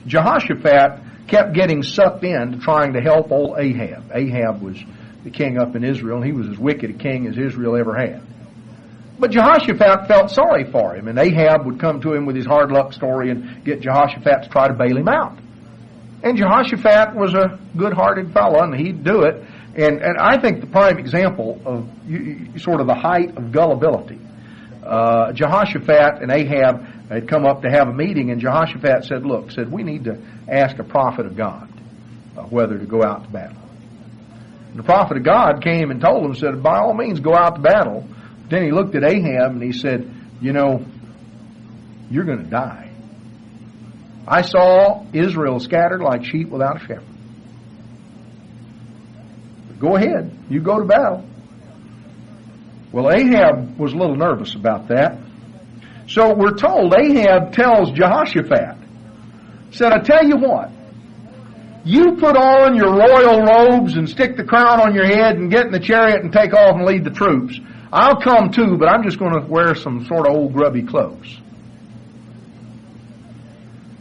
Jehoshaphat kept getting sucked into trying to help old Ahab. Ahab was the king up in Israel, and he was as wicked a king as Israel ever had. But Jehoshaphat felt sorry for him, and Ahab would come to him with his hard luck story and get Jehoshaphat to try to bail him out. And Jehoshaphat was a good-hearted fellow, and he'd do it. And I think the prime example of sort of the height of gullibility, Jehoshaphat and Ahab had come up to have a meeting, and Jehoshaphat said, we need to ask a prophet of God whether to go out to battle. And the prophet of God came and told him, said, by all means, go out to battle. Then he looked at Ahab and he said, you're going to die. I saw Israel scattered like sheep without a shepherd. Go ahead, you go to battle. Well, Ahab was a little nervous about that. So we're told Ahab tells Jehoshaphat, said, I tell you what, you put on your royal robes and stick the crown on your head and get in the chariot and take off and lead the troops. I'll come too, but I'm just going to wear some sort of old grubby clothes.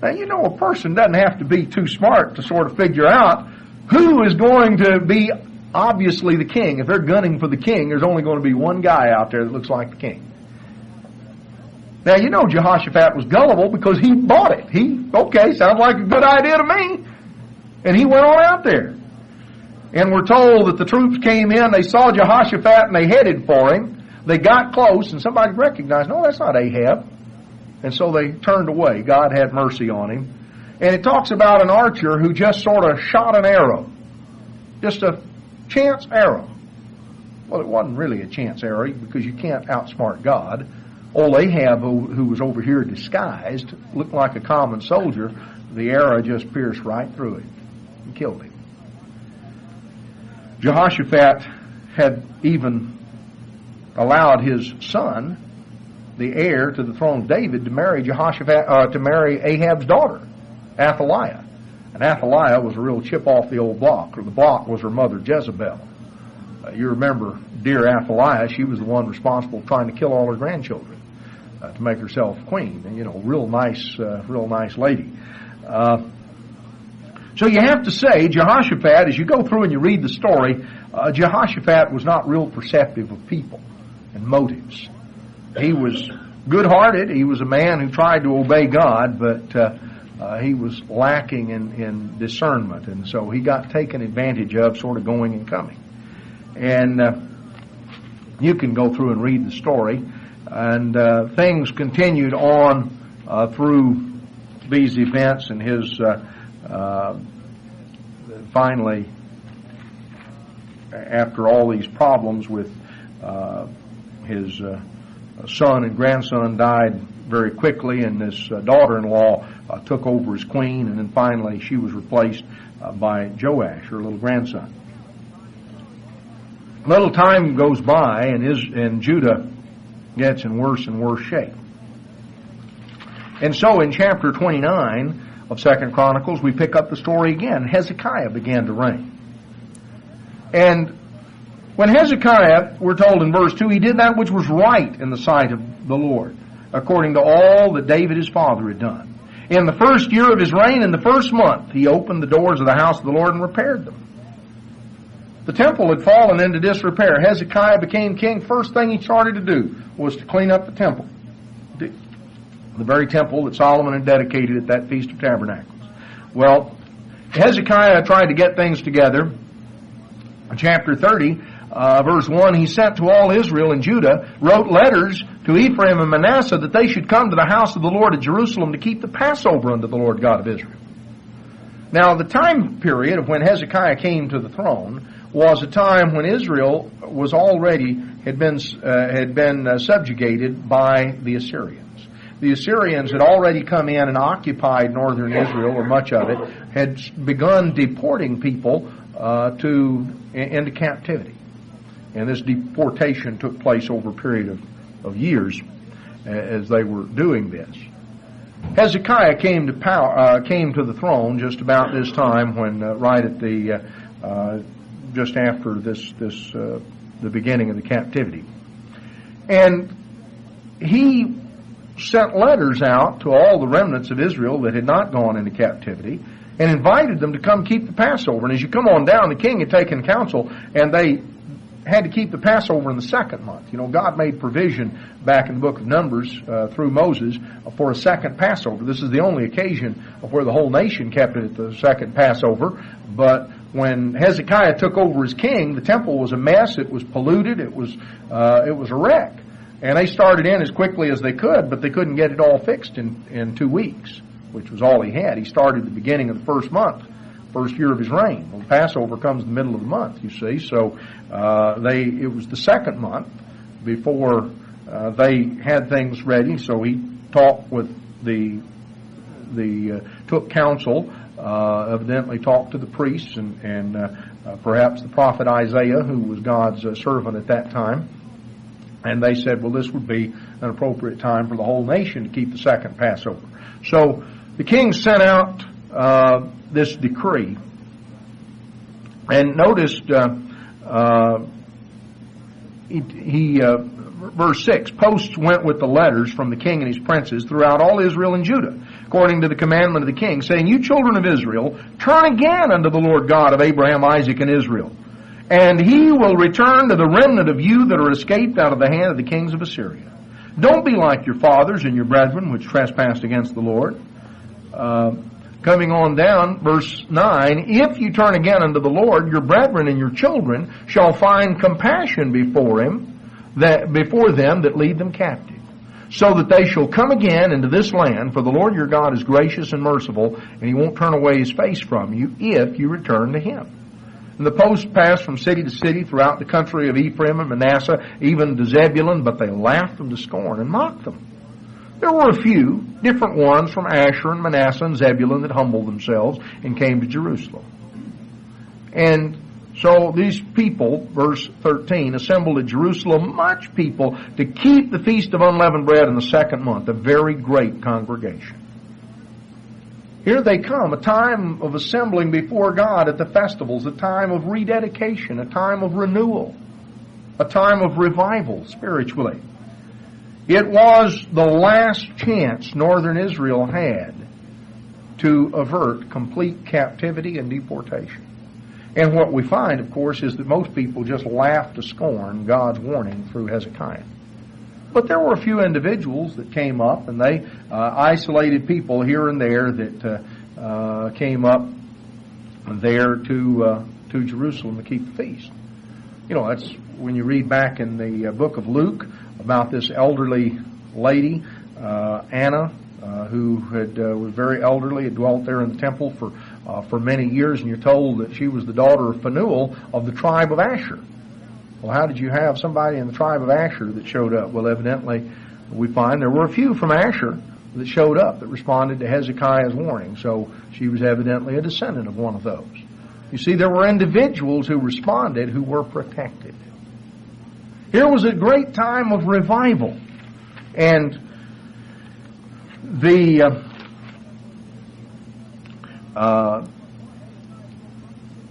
Now, a person doesn't have to be too smart to sort of figure out who is going to be obviously the king. If they're gunning for the king, there's only going to be one guy out there that looks like the king. Now, Jehoshaphat was gullible because he bought it. Sounds like a good idea to me. And he went on out there. And we're told that the troops came in, they saw Jehoshaphat, and they headed for him. They got close, and somebody recognized, no, that's not Ahab. And so they turned away. God had mercy on him. And it talks about an archer who just sort of shot an arrow. Just a chance arrow. Well, it wasn't really a chance arrow, because you can't outsmart God. Old Ahab, who was over here disguised, looked like a common soldier. The arrow just pierced right through him and killed him. Jehoshaphat had even allowed his son, the heir to the throne of David, to marry Ahab's daughter, Athaliah. And Athaliah was a real chip off the old block, or the block was her mother Jezebel. You remember dear Athaliah, she was the one responsible for trying to kill all her grandchildren to make herself queen. And, real nice lady. So you have to say, Jehoshaphat, as you go through and you read the story, Jehoshaphat was not real perceptive of people and motives. He was good-hearted. He was a man who tried to obey God, but he was lacking in discernment, and so he got taken advantage of, sort of going and coming. And you can go through and read the story, and things continued on through these events, and his finally, after all these problems with his son and grandson died very quickly, and this daughter-in-law took over as queen, and then finally she was replaced by Joash, her little grandson. A little time goes by, and Judah gets in worse and worse shape. And so in chapter 29 of 2 Chronicles, we pick up the story again. Hezekiah began to reign. And when Hezekiah, we're told in verse 2, he did that which was right in the sight of the Lord, according to all that David his father had done. In the first year of his reign, in the first month, he opened the doors of the house of the Lord and repaired them. The temple had fallen into disrepair. Hezekiah became king. First thing he started to do was to clean up the temple. The very temple that Solomon had dedicated at that Feast of Tabernacles. Well, Hezekiah tried to get things together. In chapter 30, verse 1, he sent to all Israel and Judah, wrote letters to Ephraim and Manasseh that they should come to the house of the Lord at Jerusalem to keep the Passover unto the Lord God of Israel. Now, the time period of when Hezekiah came to the throne was a time when Israel was already had been subjugated by the Assyrians. The Assyrians had already come in and occupied northern Israel, or much of it, had begun deporting people into captivity. And this deportation took place over a period of years as they were doing this. Hezekiah came to the throne just about this time when, right at just after the beginning of the captivity, and he sent letters out to all the remnants of Israel that had not gone into captivity and invited them to come keep the Passover. And as you come on down, the king had taken counsel, and they had to keep the Passover in the second month. You know, God made provision back in the book of Numbers through Moses for a second Passover. This is the only occasion where the whole nation kept it at the second Passover. But when Hezekiah took over as king, the temple was a mess. It was polluted. It was a wreck. And they started in as quickly as they could, but they couldn't get it all fixed in 2 weeks, which was all he had. He started at the beginning of the first month, first year of his reign. Well, Passover comes in the middle of the month, you see. So it was the second month before they had things ready. So he talked with took counsel, evidently talked to the priests and perhaps the prophet Isaiah, who was God's servant at that time. And they said, well, this would be an appropriate time for the whole nation to keep the second Passover. So the king sent out this decree. And noticed, verse 6, posts went with the letters from the king and his princes throughout all Israel and Judah, according to the commandment of the king, saying, you children of Israel, turn again unto the Lord God of Abraham, Isaac, and Israel. And he will return to the remnant of you that are escaped out of the hand of the kings of Assyria. Don't be like your fathers and your brethren, which trespassed against the Lord. Coming on down, verse 9, if you turn again unto the Lord, your brethren and your children shall find compassion before them that lead them captive, so that they shall come again into this land, for the Lord your God is gracious and merciful, and he won't turn away his face from you if you return to him. And the post passed from city to city throughout the country of Ephraim and Manasseh, even to Zebulun, but they laughed them to scorn and mocked them. There were a few different ones from Asher and Manasseh and Zebulun that humbled themselves and came to Jerusalem. And so these people, verse 13, assembled at Jerusalem much people to keep the Feast of Unleavened Bread in the second month, a very great congregation. Here they come, a time of assembling before God at the festivals, a time of rededication, a time of renewal, a time of revival spiritually. It was the last chance northern Israel had to avert complete captivity and deportation. And what we find, of course, is that most people just laugh to scorn God's warning through Hezekiah. But there were a few individuals that came up, and they isolated people here and there that came up there to Jerusalem to keep the feast. You know, that's when you read back in the book of Luke about this elderly lady, Anna, who was very elderly, had dwelt there in the temple for many years, and you're told that she was the daughter of Phanuel of the tribe of Asher. Well, how did you have somebody in the tribe of Asher that showed up? Well, evidently, we find there were a few from Asher that showed up that responded to Hezekiah's warning. So she was evidently a descendant of one of those. You see, there were individuals who responded who were protected. Here was a great time of revival. And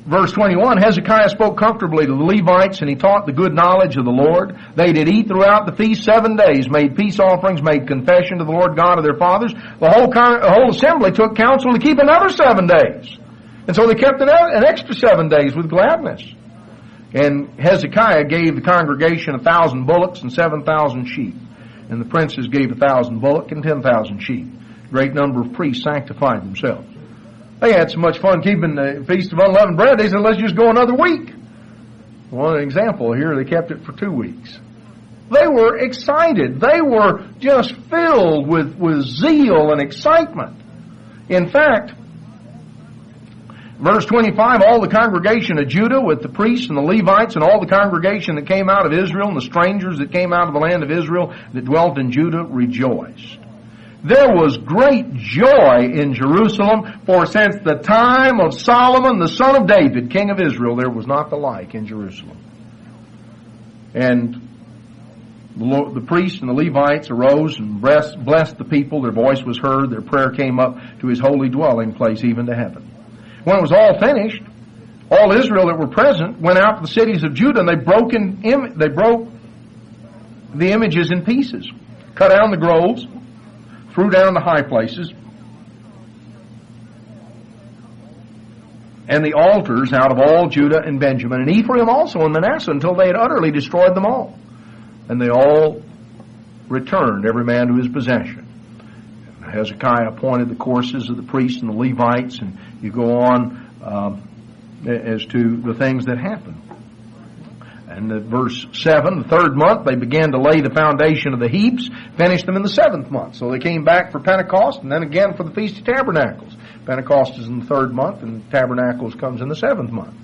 verse 21, Hezekiah spoke comfortably to the Levites, and he taught the good knowledge of the Lord. They did eat throughout the feast 7 days, made peace offerings, made confession to the Lord God of their fathers. The whole assembly took counsel to keep another 7 days. And so they kept an extra 7 days with gladness. And Hezekiah gave the congregation 1,000 bullocks and 7,000 sheep. And the princes gave 1,000 bullock and 10,000 sheep. A great number of priests sanctified themselves. They had so much fun keeping the Feast of Unleavened Bread, they said, let's just go another week. One example here, they kept it for 2 weeks. They were excited. They were just filled with zeal and excitement. In fact, verse 25, all the congregation of Judah with the priests and the Levites and all the congregation that came out of Israel and the strangers that came out of the land of Israel that dwelt in Judah rejoiced. There was great joy in Jerusalem, for since the time of Solomon, the son of David, king of Israel, there was not the like in Jerusalem. And the priests and the Levites arose and blessed the people. Their voice was heard. Their prayer came up to his holy dwelling place, even to heaven. When it was all finished, all Israel that were present went out to the cities of Judah, and they broke the images in pieces, cut down the groves, threw down the high places, and the altars out of all Judah and Benjamin, and Ephraim also and Manasseh, until they had utterly destroyed them all. And they all returned, every man to his possession. Hezekiah appointed the courses of the priests and the Levites, and you go on as to the things that happened. And at verse 7, the 3rd month, they began to lay the foundation of the heaps, finished them in the 7th month. So they came back for Pentecost, and then again for the Feast of Tabernacles. Pentecost is in the 3rd month, and Tabernacles comes in the 7th month.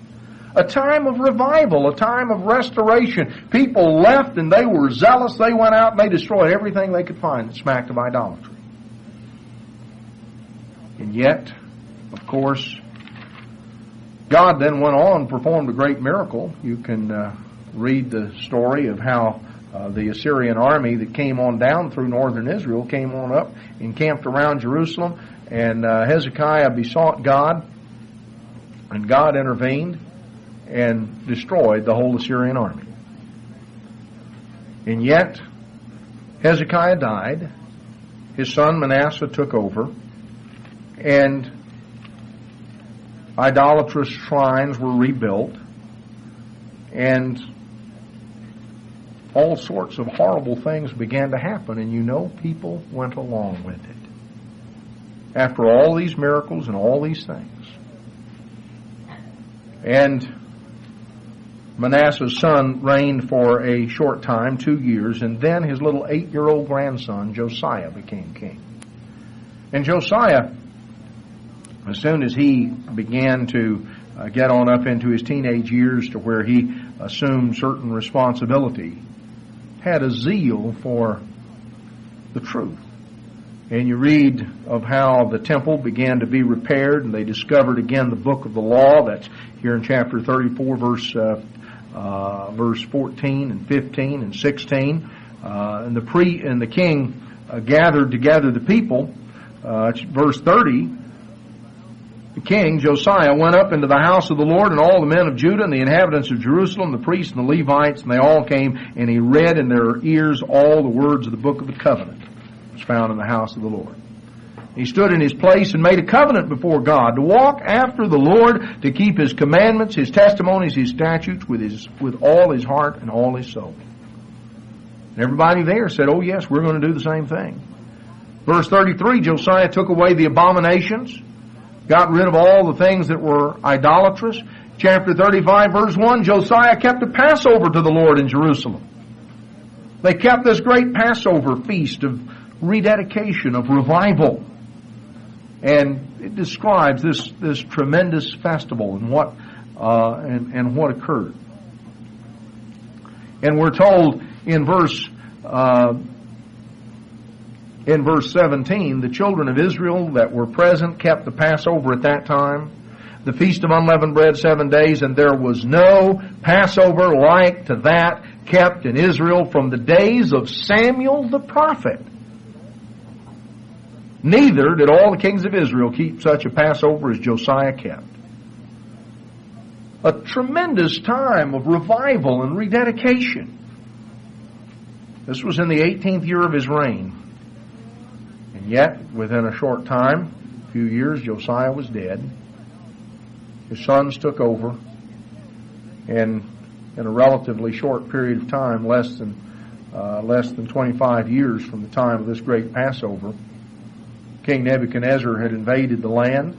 A time of revival, a time of restoration. People left and they were zealous. They went out and they destroyed everything they could find that smacked of idolatry. And yet, of course, God then went on and performed a great miracle. You can read the story of how the Assyrian army that came on down through northern Israel came on up, encamped around Jerusalem, and Hezekiah besought God, and God intervened and destroyed the whole Assyrian army. And yet, Hezekiah died. His son Manasseh took over, and idolatrous shrines were rebuilt, and all sorts of horrible things began to happen, and you know people went along with it. After all these miracles and all these things. And Manasseh's son reigned for a short time, 2 years, and then his little 8-year-old grandson, Josiah, became king. And Josiah, as soon as he began to get on up into his teenage years to where he assumed certain responsibility, had a zeal for the truth. And you read of how the temple began to be repaired, and they discovered again the book of the law. That's here in chapter 34, verse 14 and 15 and 16. And the king gathered together the people. Verse 30. The king, Josiah, went up into the house of the Lord, and all the men of Judah and the inhabitants of Jerusalem, the priests and the Levites, and they all came, and he read in their ears all the words of the book of the covenant, which was found in the house of the Lord. He stood in his place and made a covenant before God to walk after the Lord, to keep his commandments, his testimonies, his statutes with all his heart and all his soul. And everybody there said, oh yes, we're going to do the same thing. Verse 33, Josiah took away the abominations, got rid of all the things that were idolatrous. Chapter 35, verse 1, Josiah kept a Passover to the Lord in Jerusalem. They kept this great Passover feast of rededication, of revival. And it describes this tremendous festival and what occurred. And we're told in verse 17, the children of Israel that were present kept the Passover at that time, the Feast of Unleavened Bread 7 days, and there was no Passover like to that kept in Israel from the days of Samuel the prophet. Neither did all the kings of Israel keep such a Passover as Josiah kept. A tremendous time of revival and rededication. This was in the 18th year of his reign. And yet, within a short time, a few years, Josiah was dead. His sons took over, and in a relatively short period of time, less than 25 years from the time of this great Passover. King Nebuchadnezzar had invaded the land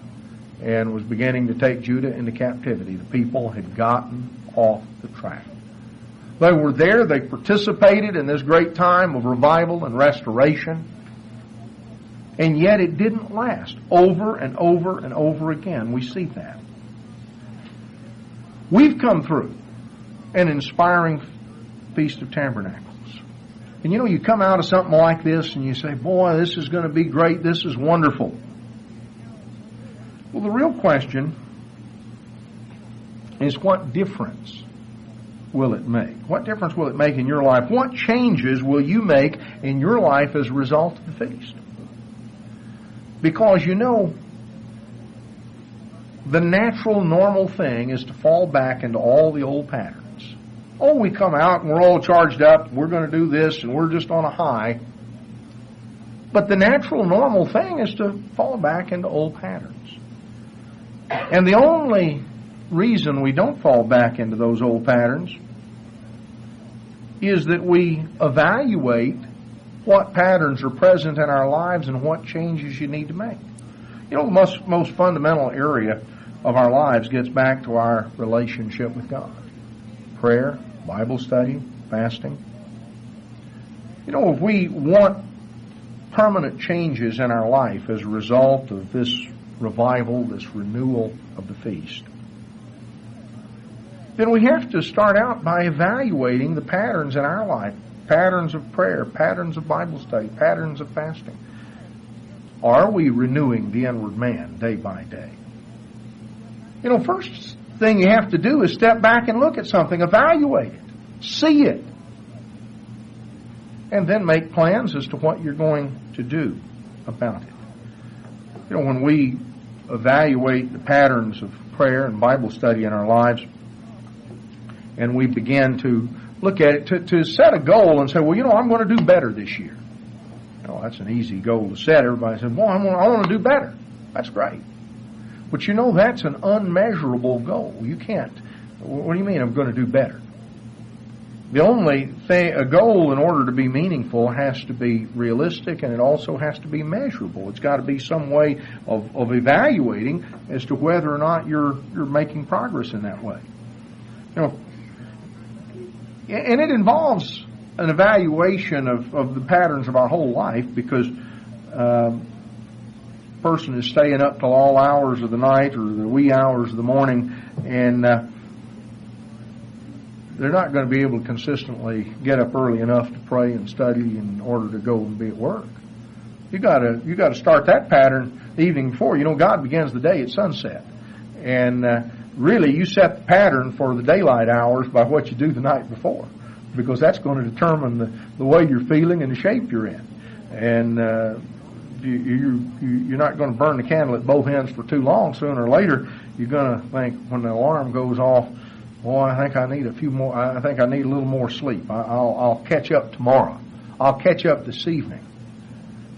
and was beginning to take Judah into captivity. The people had gotten off the track. They were there, they participated in this great time of revival and restoration, and yet it didn't last. Over and over and over again, we see that. We've come through an inspiring Feast of Tabernacles. And you come out of something like this and you say, boy, this is going to be great, this is wonderful. Well, the real question is, what difference will it make? What difference will it make in your life? What changes will you make in your life as a result of the feast? Because the natural, normal thing is to fall back into all the old patterns. Oh, we come out and we're all charged up, we're going to do this, and we're just on a high. But the natural, normal thing is to fall back into old patterns. And the only reason we don't fall back into those old patterns is that we evaluate what patterns are present in our lives and what changes you need to make. The most fundamental area of our lives gets back to our relationship with God. Prayer, Bible study, fasting. If we want permanent changes in our life as a result of this revival, this renewal of the feast, then we have to start out by evaluating the patterns in our life. Patterns of prayer, patterns of Bible study, patterns of fasting. Are we renewing the inward man day by day? First thing you have to do is step back and look at something, evaluate it, see it, and then make plans as to what you're going to do about it. When we evaluate the patterns of prayer and Bible study in our lives, and we begin to look at it, to set a goal and say, well, I'm going to do better this year. That's an easy goal to set. Everybody says, well, I want to do better. That's great. But that's an unmeasurable goal. You can't. What do you mean I'm going to do better? The only thing, a goal in order to be meaningful has to be realistic, and it also has to be measurable. It's got to be some way of evaluating as to whether or not you're making progress in that way. And it involves an evaluation of the patterns of our whole life, because person is staying up till all hours of the night or the wee hours of the morning, and they're not going to be able to consistently get up early enough to pray and study in order to go and be at work. You got to start that pattern the evening before. God begins the day at sunset, and really you set the pattern for the daylight hours by what you do the night before, because that's going to determine the way you're feeling and the shape you're in. And you're not going to burn the candle at both ends for too long. Sooner or later, you're going to think, when the alarm goes off, boy, I think I need a little more sleep. I'll catch up tomorrow. I'll catch up this evening.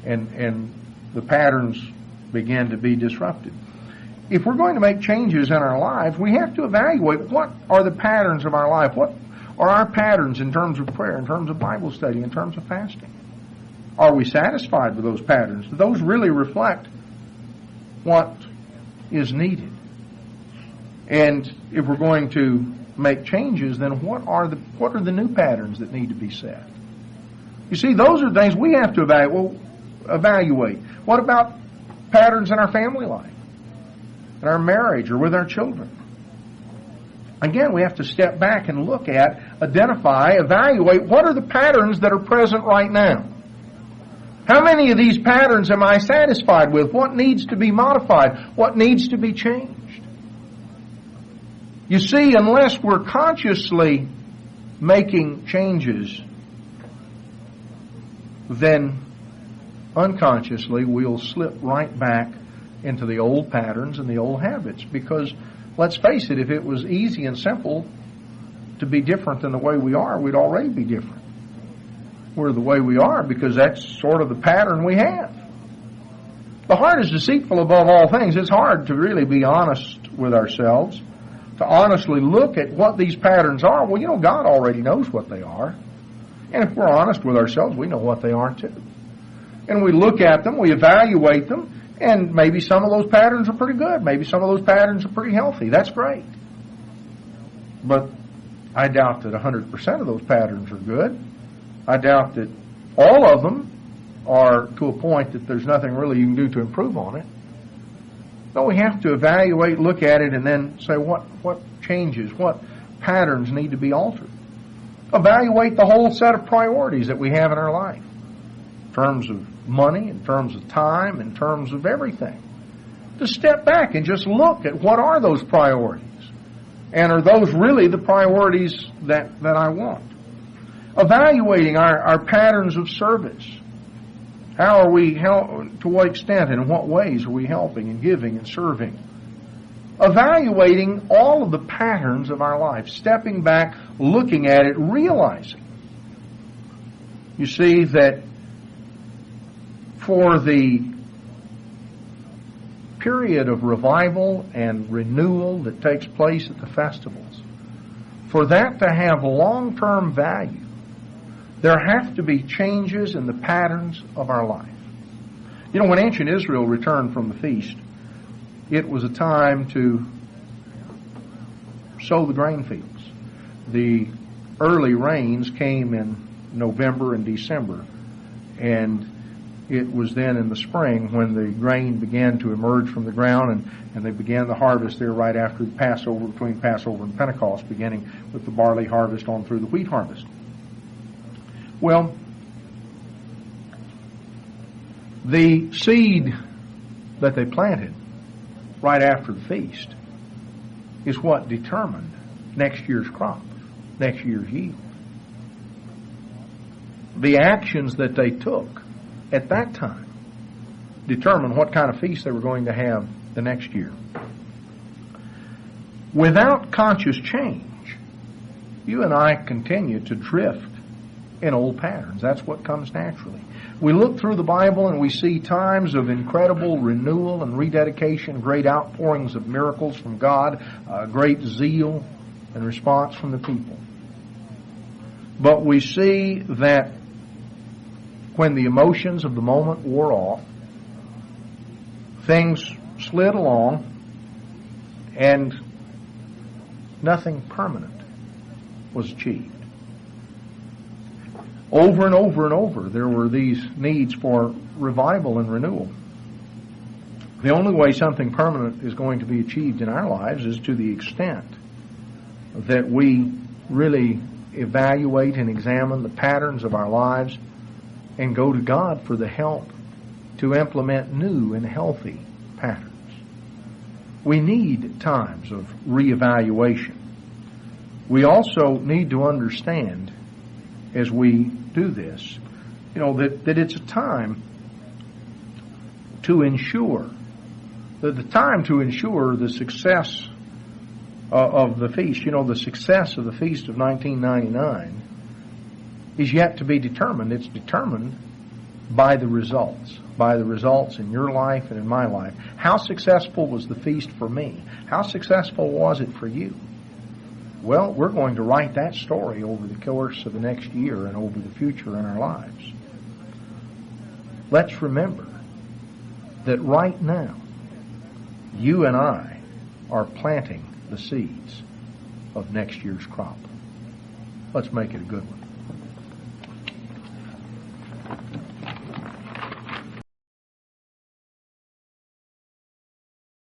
And the patterns begin to be disrupted. If we're going to make changes in our lives, we have to evaluate what are the patterns of our life. What are our patterns in terms of prayer, in terms of Bible study, in terms of fasting? Are we satisfied with those patterns? Do those really reflect what is needed? And if we're going to make changes, then what are the new patterns that need to be set? You see, those are things we have to evaluate. What about patterns in our family life, in our marriage, or with our children? Again, we have to step back and look at, identify, evaluate what are the patterns that are present right now. How many of these patterns am I satisfied with? What needs to be modified? What needs to be changed? You see, unless we're consciously making changes, then unconsciously we'll slip right back into the old patterns and the old habits. Because, let's face it, if it was easy and simple to be different than the way we are, we'd already be different. We're the way we are because that's sort of the pattern we have. The heart is deceitful above all things. It's hard to really be honest with ourselves, to honestly look at what these patterns are. Well, God already knows what they are. And if we're honest with ourselves, we know what they are too. And we look at them, we evaluate them, and maybe some of those patterns are pretty good. Maybe some of those patterns are pretty healthy. That's great. But I doubt that 100% of those patterns are good. I doubt that all of them are to a point that there's nothing really you can do to improve on it. So we have to evaluate, look at it, and then say what changes, what patterns need to be altered. Evaluate the whole set of priorities that we have in our life, in terms of money, in terms of time, in terms of everything. To step back and just look at what are those priorities, and are those really the priorities that I want. Evaluating our patterns of service. How are we, to what extent and in what ways are we helping and giving and serving? Evaluating all of the patterns of our life, stepping back, looking at it, realizing. You see that for the period of revival and renewal that takes place at the festivals, for that to have long-term value, there have to be changes in the patterns of our life. When ancient Israel returned from the feast, it was a time to sow the grain fields. The early rains came in November and December, and it was then in the spring when the grain began to emerge from the ground, and they began the harvest there right after the Passover, between Passover and Pentecost, beginning with the barley harvest on through the wheat harvest. Well, the seed that they planted right after the feast is what determined next year's crop, next year's yield. The actions that they took at that time determined what kind of feast they were going to have the next year. Without conscious change, you and I continue to drift in old patterns. That's what comes naturally. We look through the Bible and we see times of incredible renewal and rededication, great outpourings of miracles from God, great zeal and response from the people. But we see that when the emotions of the moment wore off, things slid along and nothing permanent was achieved. Over and over and over, there were these needs for revival and renewal. The only way something permanent is going to be achieved in our lives is to the extent that we really evaluate and examine the patterns of our lives and go to God for the help to implement new and healthy patterns. We need times of reevaluation. We also need to understand as we do this, that it's a time to ensure the success of the feast. The success of the feast of 1999 is yet to be determined. It's determined by the results in your life and in my life. How successful was the feast for me? How successful was it for you? Well, we're going to write that story over the course of the next year and over the future in our lives. Let's remember that right now, you and I are planting the seeds of next year's crop. Let's make it a good one.